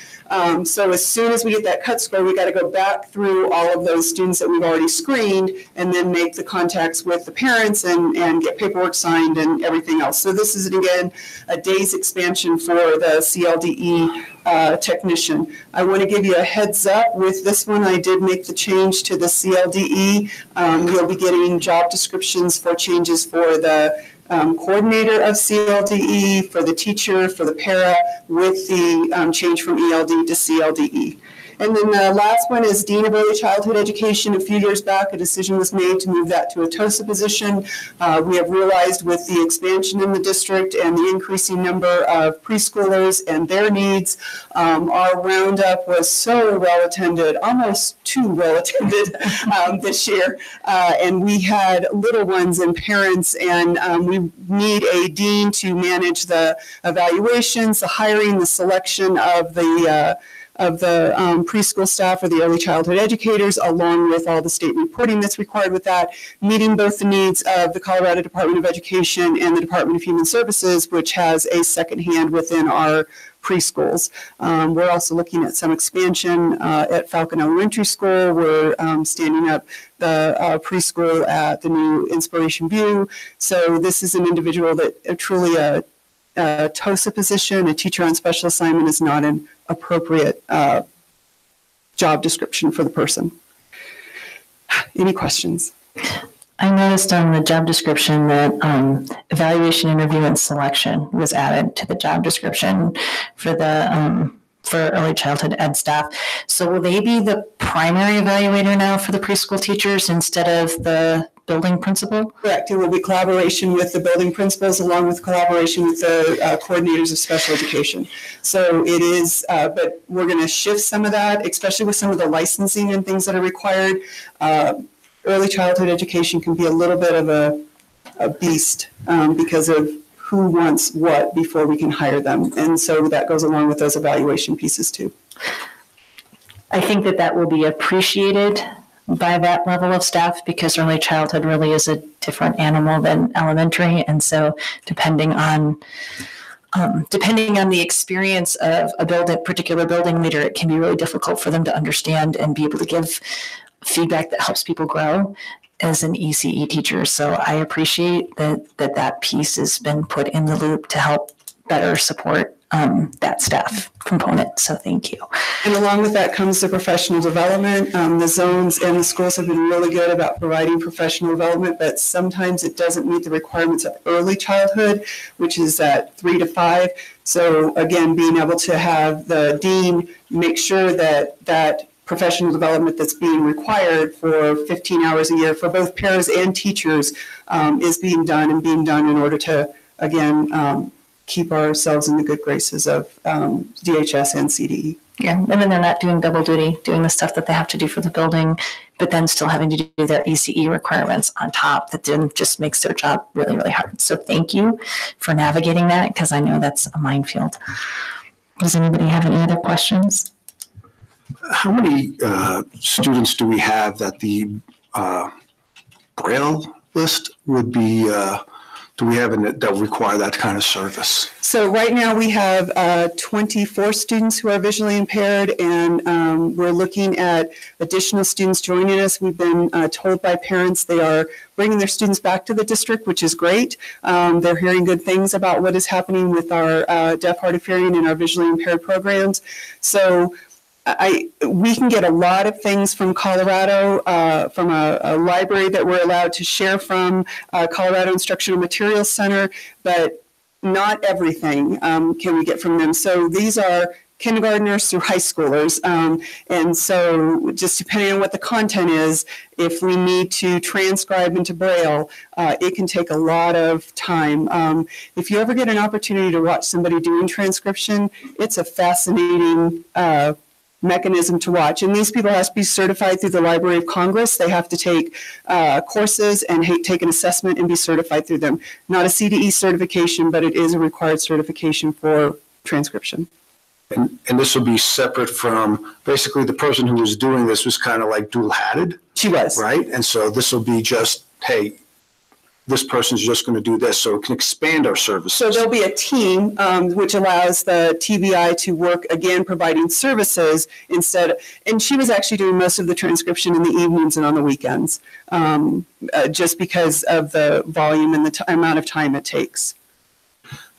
So as soon as we get that cut score, we got to go back through all of those students that we've already screened and then make the contacts with the parents and get paperwork signed and everything else. So this is, again, a day's expansion for the CLDE technician. I want to give you a heads up with this one. I did make the change to the CLDE. You'll be getting job descriptions for changes for the coordinator of CLDE, for the teacher, for the para, with the change from ELD to CLDE. And then the last one is Dean of Early Childhood Education. A few years back, a decision was made to move that to a TOSA position. We have realized with the expansion in the district and the increasing number of preschoolers and their needs, our roundup was so well attended, almost too well attended this year. And we had little ones and parents, and we need a dean to manage the evaluations, the hiring, the selection of the preschool staff or the early childhood educators, along with all the state reporting that's required with that, meeting both the needs of the Colorado Department of Education and the Department of Human Services, which has a second hand within our preschools. We're also looking at some expansion at Falcon Elementary School. We're standing up the preschool at the new Inspiration View. So this is an individual that truly a TOSA position, a teacher on special assignment, is not an appropriate job description for the person. Any questions? I noticed on the job description that evaluation, interview, and selection was added to the job description for the for early childhood ed staff. So will they be the primary evaluator now for the preschool teachers instead of the building principal? Correct. It will be collaboration with the building principals along with collaboration with the coordinators of special education. So it is, but we're going to shift some of that, especially with some of the licensing and things that are required. Early childhood education can be a little bit of a beast because of who wants what before we can hire them. And so that goes along with those evaluation pieces too. I think that that will be appreciated by that level of staff because early childhood really is a different animal than elementary. And so depending on the experience of a particular building leader, it can be really difficult for them to understand and be able to give feedback that helps people grow as an ECE teacher. So I appreciate that piece has been put in the loop to help better support that staff component. So thank you. And along with that comes the professional development. The zones and the schools have been really good about providing professional development, but sometimes it doesn't meet the requirements of early childhood, which is at 3 to 5. So again, being able to have the dean make sure that professional development that's being required for 15 hours a year for both paras and teachers is being done in order to, again, keep ourselves in the good graces of DHS and CDE. Yeah, and then they're not doing double duty, doing the stuff that they have to do for the building, but then still having to do their ECE requirements on top. That then just makes their job really, really hard. So thank you for navigating that because I know that's a minefield. Does anybody have any other questions? How many students do we have that the Braille list would be, do we have that require that kind of service? So right now we have 24 students who are visually impaired, and we're looking at additional students joining us. We've been told by parents they are bringing their students back to the district, which is great. They're hearing good things about what is happening with our deaf, hard of hearing and our visually impaired programs. So we can get a lot of things from Colorado, from a library that we're allowed to share from, Colorado Instructional Materials Center, but not everything can we get from them. So these are kindergartners through high schoolers. And so just depending on what the content is, if we need to transcribe into Braille, it can take a lot of time. If you ever get an opportunity to watch somebody doing transcription, it's a fascinating mechanism to watch. And these people have to be certified through the Library of Congress. They have to take courses and take an assessment and be certified through them. Not a CDE certification, but it is a required certification for transcription. And this will be separate from, basically the person who was doing this was kind of like dual-hatted. She was. Right? And so this will be just, hey, this person's just going to do this, so it can expand our services. So there'll be a team which allows the TBI to work, again, providing services instead. And she was actually doing most of the transcription in the evenings and on the weekends, just because of the volume and the amount of time it takes.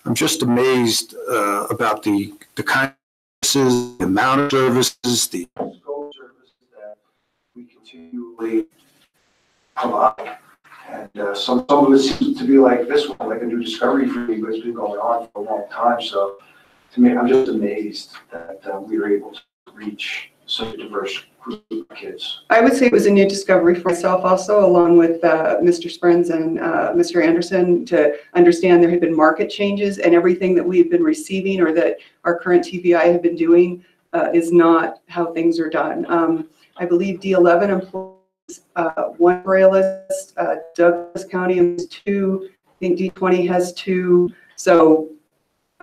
I'm just amazed about the kind of services, the amount of services, the scope services that we continually provide. And some of it seems to be like this one, like a new discovery for me, but it's been going on for a long time. So to me, I'm just amazed that we were able to reach such a diverse group of kids. I would say it was a new discovery for myself also, along with Mr. Sprins and Mr. Anderson, to understand there had been market changes and everything that we've been receiving or that our current TBI have been doing is not how things are done. I believe D11 employs one Brailleist, Douglas County has 2, I think D20 has 2. So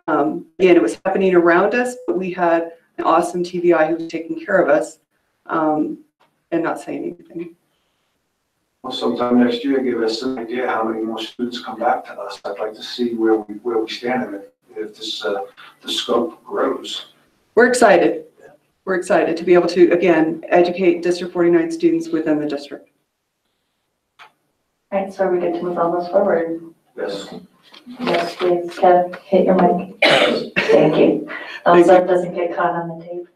again, it was happening around us, but we had an awesome TBI who was taking care of us and not saying anything. Well, sometime next year, give us an idea how many more students come back to us. I'd like to see where we stand and if this the scope grows. We're excited. We're excited to be able to, again, educate District 49 students within the district. All right, so are we good to move all those forward? Yes. Yes, please, Kev, hit your mic. Thank you. Thumbs up doesn't get caught on the tape.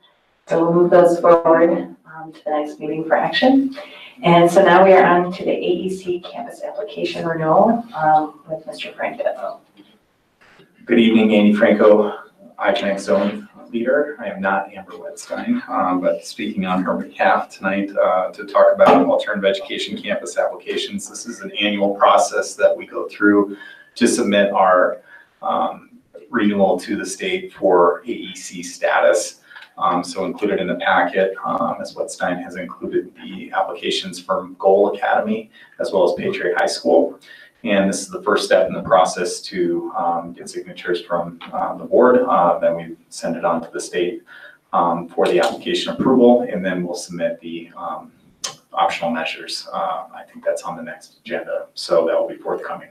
So we'll move those forward to the next meeting for action. And so now we are on to the AEC Campus Application Renewal with Mr. Franco. Good evening, Andy Franco, ICANX Zone Leader. I am not Amber Wedstein, but speaking on her behalf tonight to talk about alternative education campus applications. This is an annual process that we go through to submit our renewal to the state for AEC status. So included in the packet, Ms. Wedstein has included the applications from Goal Academy as well as Patriot High School. And this is the first step in the process to get signatures from the board. Then we send it on to the state for the application approval, and then we'll submit the optional measures. I think that's on the next agenda, so that will be forthcoming.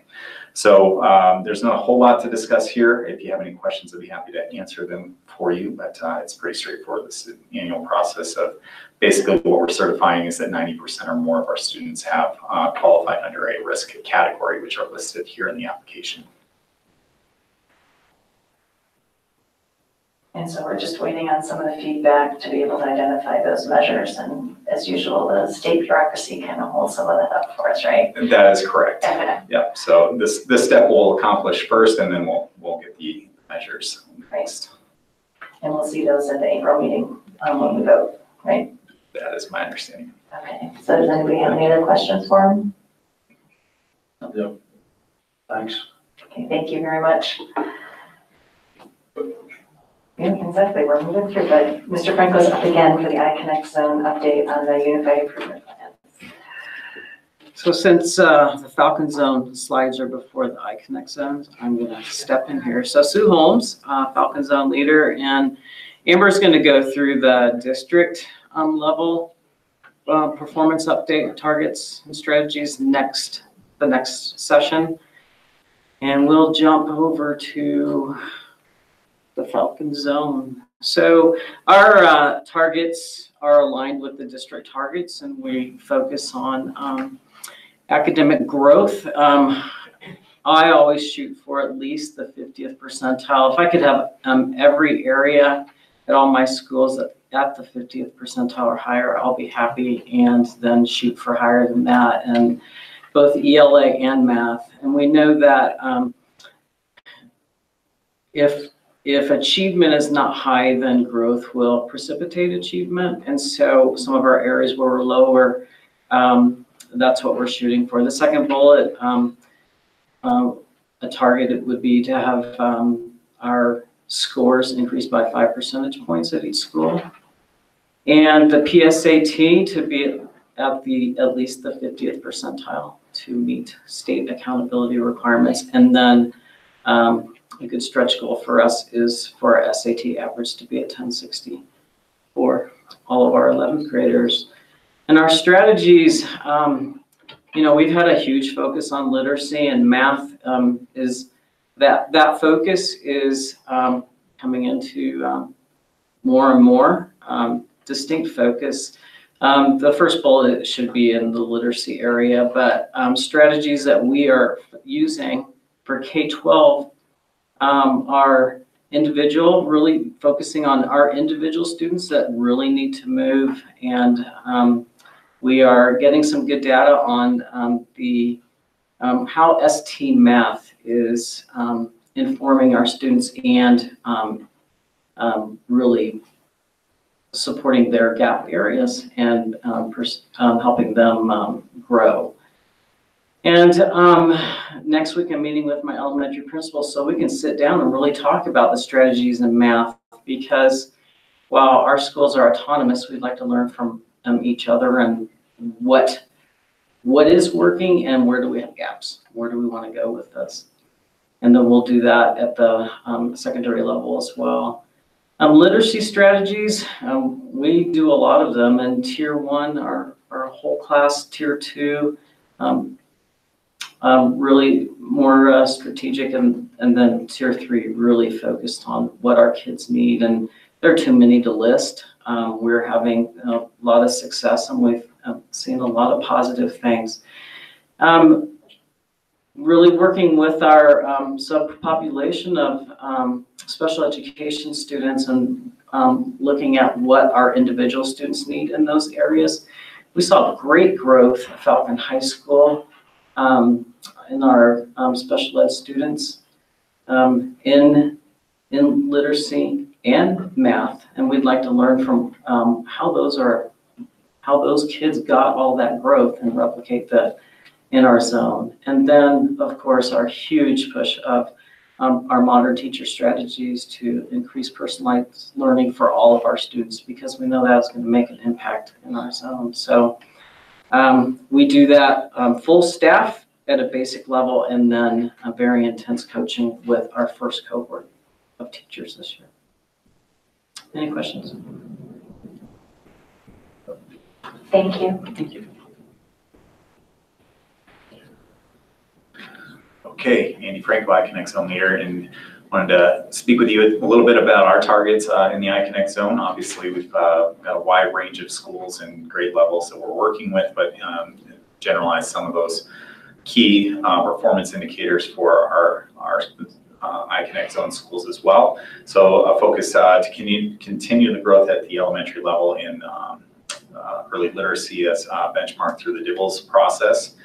So there's not a whole lot to discuss here. If you have any questions, I'd be happy to answer them for you, but it's pretty straightforward. This is an annual process of basically what we're certifying is that 90% or more of our students have qualified under a risk category, which are listed here in the application. And so we're just waiting on some of the feedback to be able to identify those measures. And as usual, the state bureaucracy can hold some of that up for us, right? That is correct. Okay. Yep. So this step we'll accomplish first, and then we'll get the measures next. And we'll see those at the April meeting when we vote, right? That is my understanding. Okay. So does anybody have any other questions for him? Yep. Thanks. Okay. Thank you very much. Yeah, exactly. We're moving through, but Mr. Franco's up again for the iConnect Zone update on the Unified Improvement Plan. So since the Falcon Zone slides are before the iConnect zones, I'm going to step in here. So Sue Holmes, Falcon Zone leader, and Amber's going to go through the district level performance update targets and strategies the next session. And we'll jump over to the Falcon Zone. So our targets are aligned with the district targets, and we focus on academic growth. I always shoot for at least the 50th percentile. If I could have every area at all my schools at the 50th percentile or higher, I'll be happy, and then shoot for higher than that, and both ELA and math. And we know that if achievement is not high, then growth will precipitate achievement. And so some of our areas where we're lower, that's what we're shooting for. The second bullet, a target would be to have our scores increased by 5 percentage points at each school. And the PSAT to be at least the 50th percentile to meet state accountability requirements. And then a good stretch goal for us is for our SAT average to be at 1060 for all of our 11th graders. And our strategies, we've had a huge focus on literacy, and math is that focus is coming into more and more distinct focus. The first bullet should be in the literacy area, but strategies that we are using for K-12 are individual, really focusing on our individual students that really need to move. And we are getting some good data on how ST math is informing our students and really supporting their gap areas and helping them grow. And next week I'm meeting with my elementary principals so we can sit down and really talk about the strategies in math, because while our schools are autonomous, we'd like to learn from each other and what is working and where do we have gaps? Where do we want to go with this? And then we'll do that at the secondary level as well. Literacy strategies, we do a lot of them in Tier 1, our whole class, Tier 2, really more strategic, and then Tier 3 really focused on what our kids need, and there are too many to list. We're having a lot of success, and we've seen a lot of positive things. Really working with our subpopulation of special education students and looking at what our individual students need in those areas. We saw great growth at Falcon High School in our special ed students in literacy and math, and we'd like to learn from how those kids got all that growth and replicate that in our zone. And then, of course, our huge push of our modern teacher strategies to increase personalized learning for all of our students, because we know that's going to make an impact in our zone. So we do that full staff at a basic level, and then a very intense coaching with our first cohort of teachers this year. Any questions? Thank you. Thank you. Okay, Andy Franco, iConnect Zone leader, and wanted to speak with you a little bit about our targets in the iConnect Zone. Obviously, we've got a wide range of schools and grade levels that we're working with, but generalize some of those key performance indicators for our iConnect Zone schools as well. So a focus to continue the growth at the elementary level in early literacy as benchmarked through the DIBELS process.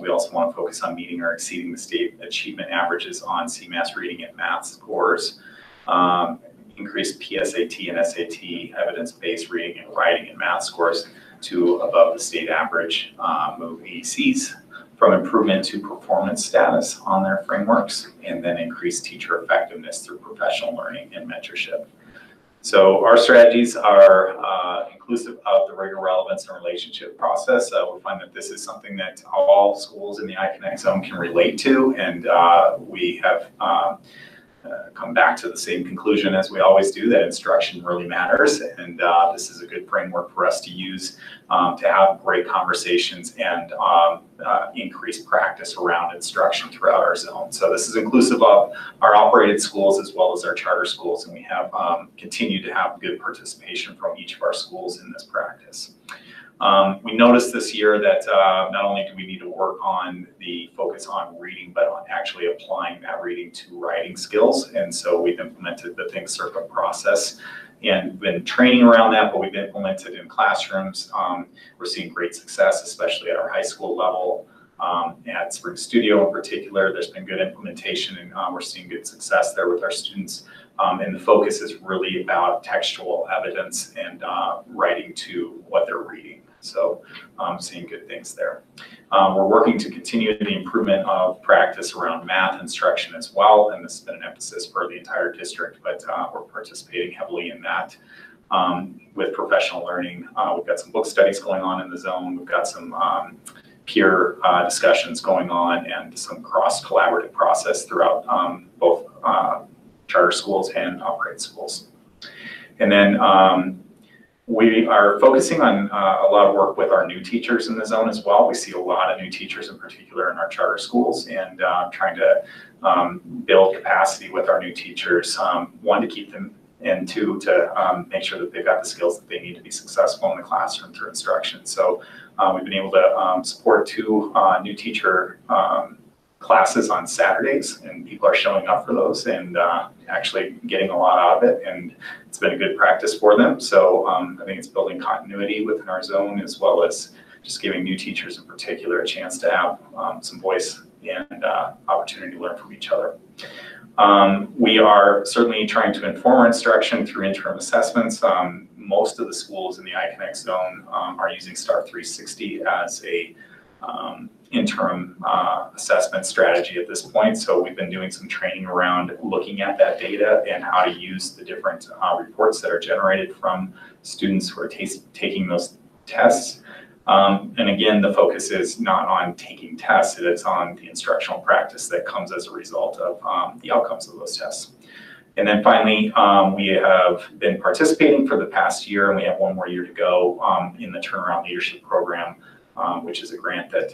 We also want to focus on meeting or exceeding the state achievement averages on CMAS reading and math scores. Increase PSAT and SAT evidence-based reading and writing and math scores to above the state average. Move ACs from improvement to performance status on their frameworks, and then increase teacher effectiveness through professional learning and mentorship. So our strategies are inclusive of the rigor, relevance, and relationship process. We find that this is something that all schools in the iConnect Zone can relate to, and we have come back to the same conclusion as we always do, that instruction really matters, and this is a good framework for us to use to have great conversations and increase practice around instruction throughout our zone. So this is inclusive of our operated schools as well as our charter schools, and we have continued to have good participation from each of our schools in this practice. We noticed this year that not only do we need to work on the focus on reading, but on actually applying that reading to writing skills. And so we've implemented the Think Circle process and been training around that, but we've implemented in classrooms. We're seeing great success, especially at our high school level. At Spring Studio in particular, there's been good implementation, and we're seeing good success there with our students. And the focus is really about textual evidence and writing to what they're reading. So seeing good things there. We're working to continue the improvement of practice around math instruction as well, and this has been an emphasis for the entire district, but we're participating heavily in that. With professional learning, we've got some book studies going on in the zone. We've got some peer discussions going on, and some cross-collaborative process throughout both charter schools and operated schools. And then we are focusing on a lot of work with our new teachers in the zone as well. We see a lot of new teachers in particular in our charter schools, and trying to build capacity with our new teachers, one, to keep them, and two, to make sure that they've got the skills that they need to be successful in the classroom through instruction. So we've been able to support 2 new teacher classes on Saturdays, and people are showing up for those and actually getting a lot out of it, and it's been a good practice for them. So I think it's building continuity within our zone, as well as just giving new teachers in particular a chance to have some voice and opportunity to learn from each other. We are certainly trying to inform our instruction through interim assessments. Most of the schools in the iConnect Zone are using STAR 360 as a interim assessment strategy at this point. So we've been doing some training around looking at that data and how to use the different reports that are generated from students who are taking those tests. And again, the focus is not on taking tests, it's on the instructional practice that comes as a result of the outcomes of those tests. And then finally, we have been participating for the past year, and we have 1 more year to go in the Turnaround Leadership Program, which is a grant that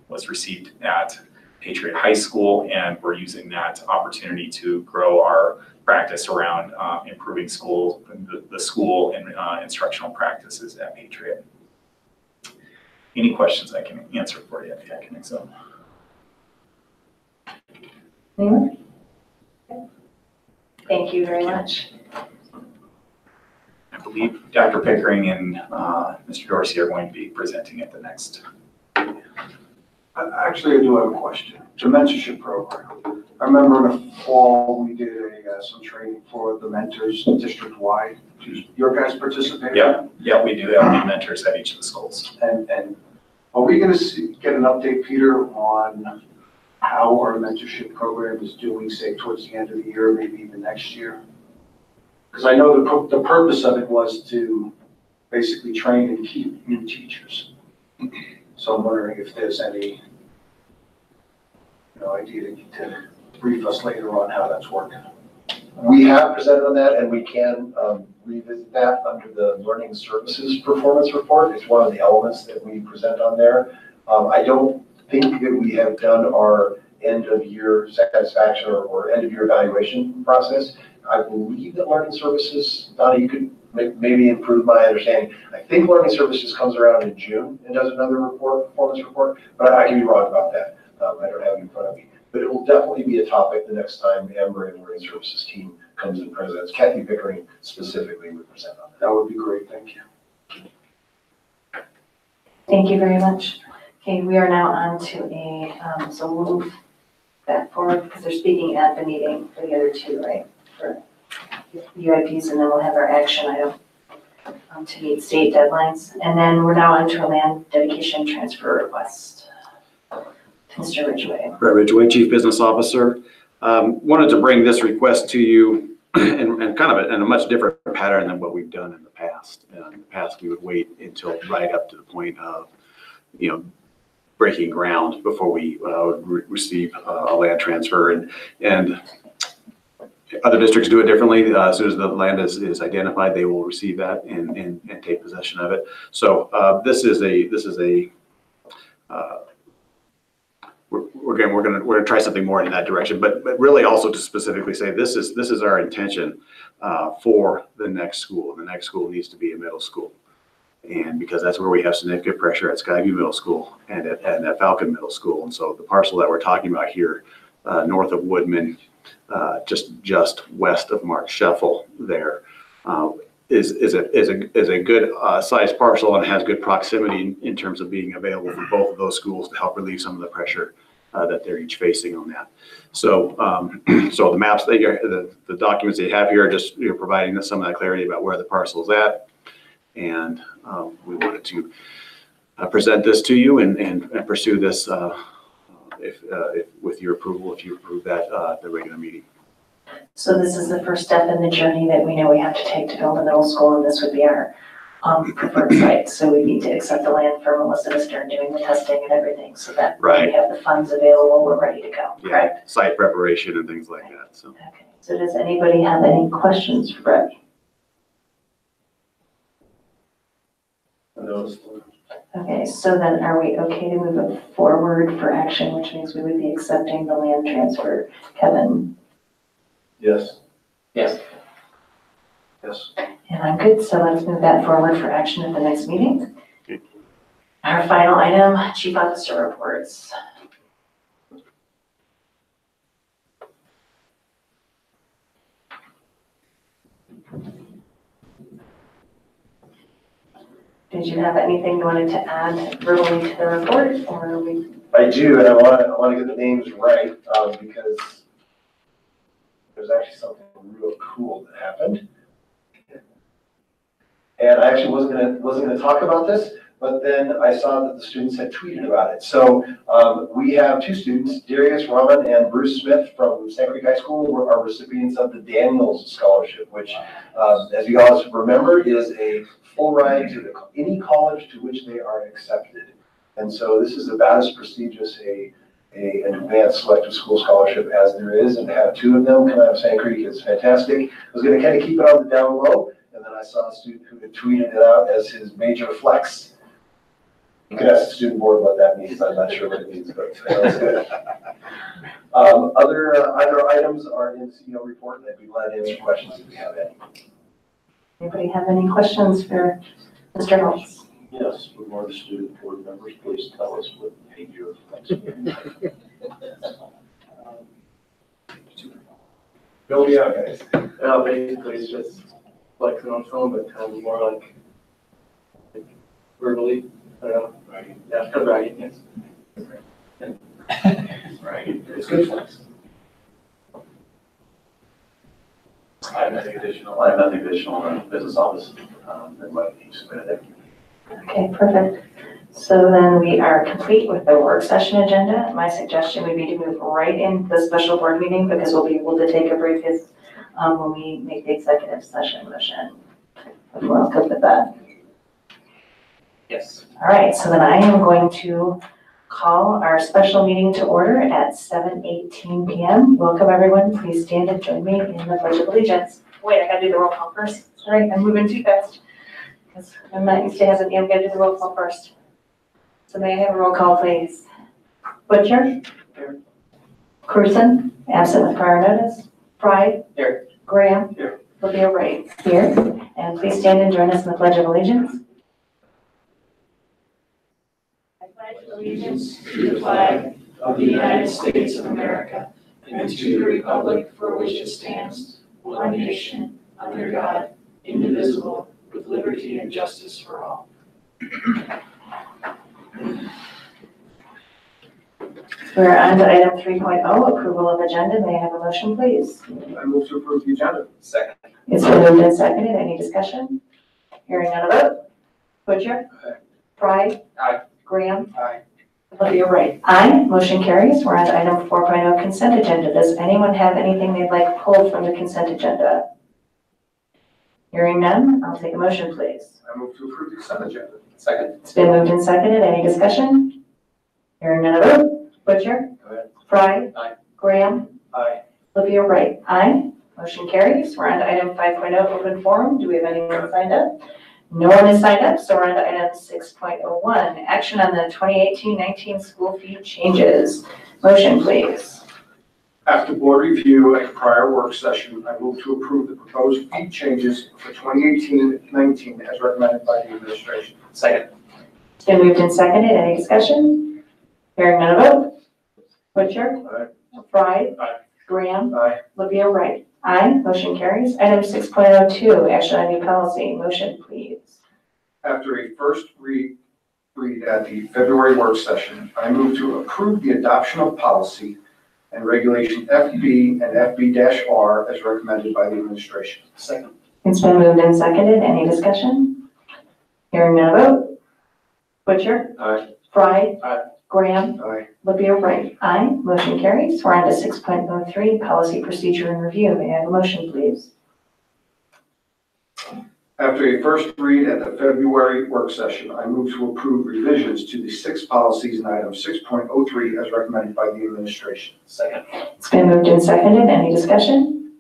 was received at Patriot High School, and we're using that opportunity to grow our practice around improving the school and instructional practices at Patriot. Any questions I can answer for you at the iConnect Zone? Anyone? Thank you very much. I believe Dr. Pickering and Mr. Dorsey are going to be presenting at the next. Actually, I do have a question. The mentorship program. I remember in the fall we did some training for the mentors district-wide. Did your guys participate? Yeah, we do have new mentors at each of the schools. And are we going to get an update, Peter, on how our mentorship program is doing, say, towards the end of the year, maybe even next year? Because I know the purpose of it was to basically train and keep new teachers. So I'm wondering if there's any idea to brief us later on how that's working. We have presented on that, and we can revisit that under the Learning Services Performance Report. It's one of the elements that we present on there. I don't think that we have done our end of year satisfaction or end of year evaluation process. I believe that Learning Services, Donna, you could maybe improve my understanding. I think Learning Services comes around in June and does another performance report, but I can be wrong about that. I don't have it in front of me. But it will definitely be a topic the next time Amber and the Learning Services team comes and presents. Kathy Pickering specifically would present on that. That would be great. Thank you. Thank you very much. Okay, we are now on to so we'll move that forward because they're speaking at the meeting for the other two, right? For UIPs, and then we'll have our action item to meet state deadlines. And then we're now on to a land dedication transfer request. Mr. Ridgway. Brett Ridgway, Chief Business Officer. Wanted to bring this request to you and kind of in a much different pattern than what we've done in the past. In the past, we would wait until right up to the point of, breaking ground before we would receive a land transfer. And other districts do it differently. As soon as the land is identified, they will receive that and take possession of it. So we're gonna try something more in that direction, but really also to specifically say this is our intention for the next school. The next school needs to be a middle school, and because that's where we have significant pressure at Skyview Middle School and at Falcon Middle School. And so the parcel that we're talking about here, north of Woodman, just west of Mark Scheffel, there is a good sized parcel and has good proximity in terms of being available for both of those schools to help relieve some of the pressure that they're each facing on that. So so the maps the documents they have here are just providing us some of that clarity about where the parcel is at, and we wanted to present this to you and pursue this if with your approval, if you approve that at the regular meeting. So this is the first step in the journey that we know we have to take to build a middle school, and this would be our preferred site. So we need to accept the land from Melissa to start doing the testing and everything, so that when we have the funds available, we're ready to go. Yeah, correct? Site preparation and things like that. So. Okay. So does anybody have any questions for Brett? Okay, so then are we okay to move it forward for action, which means we would be accepting the land transfer? Kevin? Yes. Yes. Yes. And I'm good, so let's move that forward for action at the next meeting. Our final item, Chief Officer reports. Did you have anything you wanted to add verbally to the report, or are we? I do, and I want to get the names right because there's actually something real cool that happened. And I actually wasn't gonna talk about this, but then I saw that the students had tweeted about it. So we have two students, Darius Rahman and Bruce Smith from Sand Creek High School, who are recipients of the Danimals scholarship, which, as you guys remember, is a full ride to any college to which they are accepted. And so this is about as prestigious an advanced selective school scholarship as there is, and to have two of them come out of Sand Creek is fantastic. I was going to kind of keep it on the down low, and then I saw a student who had tweeted it out as his major flex. You could ask the student board what that means. I'm not sure what it means, but that's good. Other items are in the CEO report, and I'd be glad to answer questions if we have any. Anybody have any questions for Mr. Holtz? Yes, would one of the student board members please tell us what major flex means? Build me out, guys. Basically, it's just flexing on phone, but kind of more like verbally. I don't know. Right. Yeah, kind of bragging, yes. Right. It's good flex. I have nothing additional in the business office than what you submitted. Okay, perfect. So then we are complete with the work session agenda. My suggestion would be to move right into the special board meeting because we'll be able to take a brief when we make the executive session motion. If we're all good with that. Yes. All right, so then I am going to call our special meeting to order at 7:18 p.m. Welcome, everyone. Please stand and join me in the Pledge of Allegiance. Wait, I gotta do the roll call first. Sorry, I'm moving too fast. Because I'm not used to having, I'm gonna do the roll call first. So may I have a roll call, please? Butcher? Here. Cruzen, absent with prior notice. Fry? Here. Graham? Here. Livia Wright? Here. And please stand and join us in the Pledge of Allegiance. I pledge allegiance to the flag of the United States of America and to the republic for which it stands, one nation, under God, indivisible, with liberty and justice for all. We're on to item 3.0, approval of agenda. May I have a motion, please? I move to approve the agenda. Second. It's been moved and seconded. Any discussion? Hearing none, a vote. Butcher? Aye. Fry? Aye. Graham? Aye. Livia Wright? Aye. Motion carries. We're on to item 4.0, consent agenda. Does anyone have anything they'd like pulled from the consent agenda? Hearing none, I'll take a motion, please. I move to approve the consent agenda. Second. It's been moved and seconded. Any discussion? Hearing none, a vote. Butcher? Go ahead. Fry? Aye. Graham? Aye. Livia Wright? Aye. Motion carries. We're on to item 5.0, open forum. Do we have anyone signed up? No one is signed up, so we're on to item 6.01, action on the 2018-19 school fee changes. Motion, please. After board review at prior work session, I move to approve the proposed fee changes for 2018-19 as recommended by the administration. Second. It's been moved and seconded. Any discussion? Hearing none, a vote. Butcher? Aye. Fry? Aye. Graham? Aye. Livia Wright? Aye. Motion carries. Item 6.02, action on new policy. Motion, please. After a first read at the February work session, I move to approve the adoption of policy and regulation FB and FB-R as recommended by the administration. Second. It's been moved and seconded. Any discussion? Hearing none, a vote. Butcher? Aye. Fry? Aye. Graham? Aye. Livia Wright? Aye. Motion carries. We're on to 6.03, policy, procedure, and review. May I have a motion, please? After a first read at the February work session, I move to approve revisions to the 6 policies in item 6.03 as recommended by the administration. Second. It's been moved and seconded. Any discussion?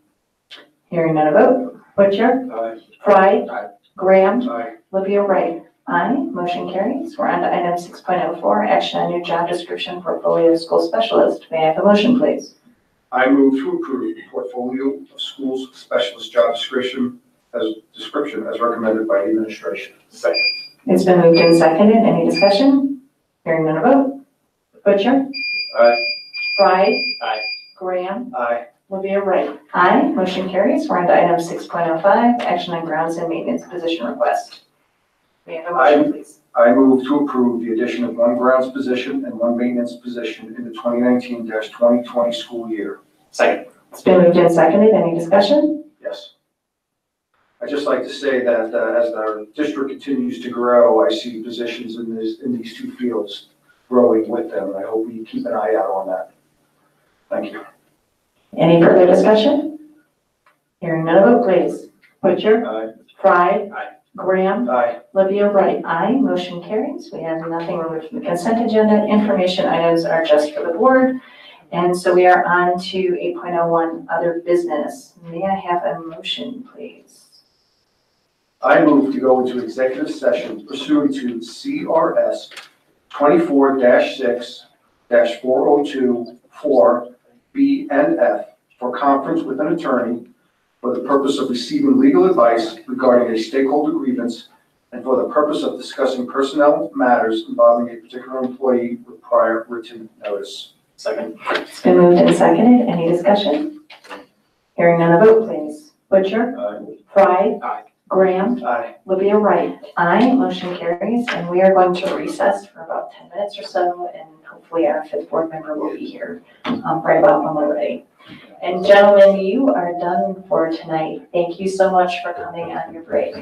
Hearing none, a vote. Butcher? Aye. Fry? Aye. Graham? Aye. Livia Wright? Aye. Motion carries. We're on to item 6.04, action on new job description, portfolio school specialist. May I have a motion, please? I move to approve the portfolio of schools specialist job description as recommended by the administration. Second. It's been moved and seconded. Any discussion? Hearing none, a vote. Butcher? Aye. Fry? Aye. Graham? Aye. Livia Wright? Aye. Motion carries. We're on to item 6.05, action on grounds and maintenance position request. May I have a motion, please? I move to approve the addition of 1 grounds position and 1 maintenance position in the 2019-2020 school year. Second. It's been moved and seconded. Any discussion? Yes. I'd just like to say that as our district continues to grow, I see positions in these 2 fields growing with them. And I hope we keep an eye out on that. Thank you. Any further discussion? Hearing none, a vote, please. Butcher? Aye. Fry? Aye. Graham? Aye. Livia Wright? Aye. Motion carries. We have nothing removed from the consent agenda. Information items are just for the board. And so we are on to 8.01, other business. May I have a motion, please? I move to go into executive session pursuant to CRS 24-6-4024 and F for conference with an attorney for the purpose of receiving legal advice regarding a stakeholder grievance and for the purpose of discussing personnel matters involving a particular employee with prior written notice. Second. It's been moved and seconded. Any discussion? Hearing none, a vote, please. Butcher? Aye. Fry? Aye. Graham? Aye. Livia Wright? Aye. Motion carries. And we are going to recess for about 10 minutes or so, and hopefully our 5th board member will be here right about when we're ready. And gentlemen, you are done for tonight. Thank you so much for coming on your break.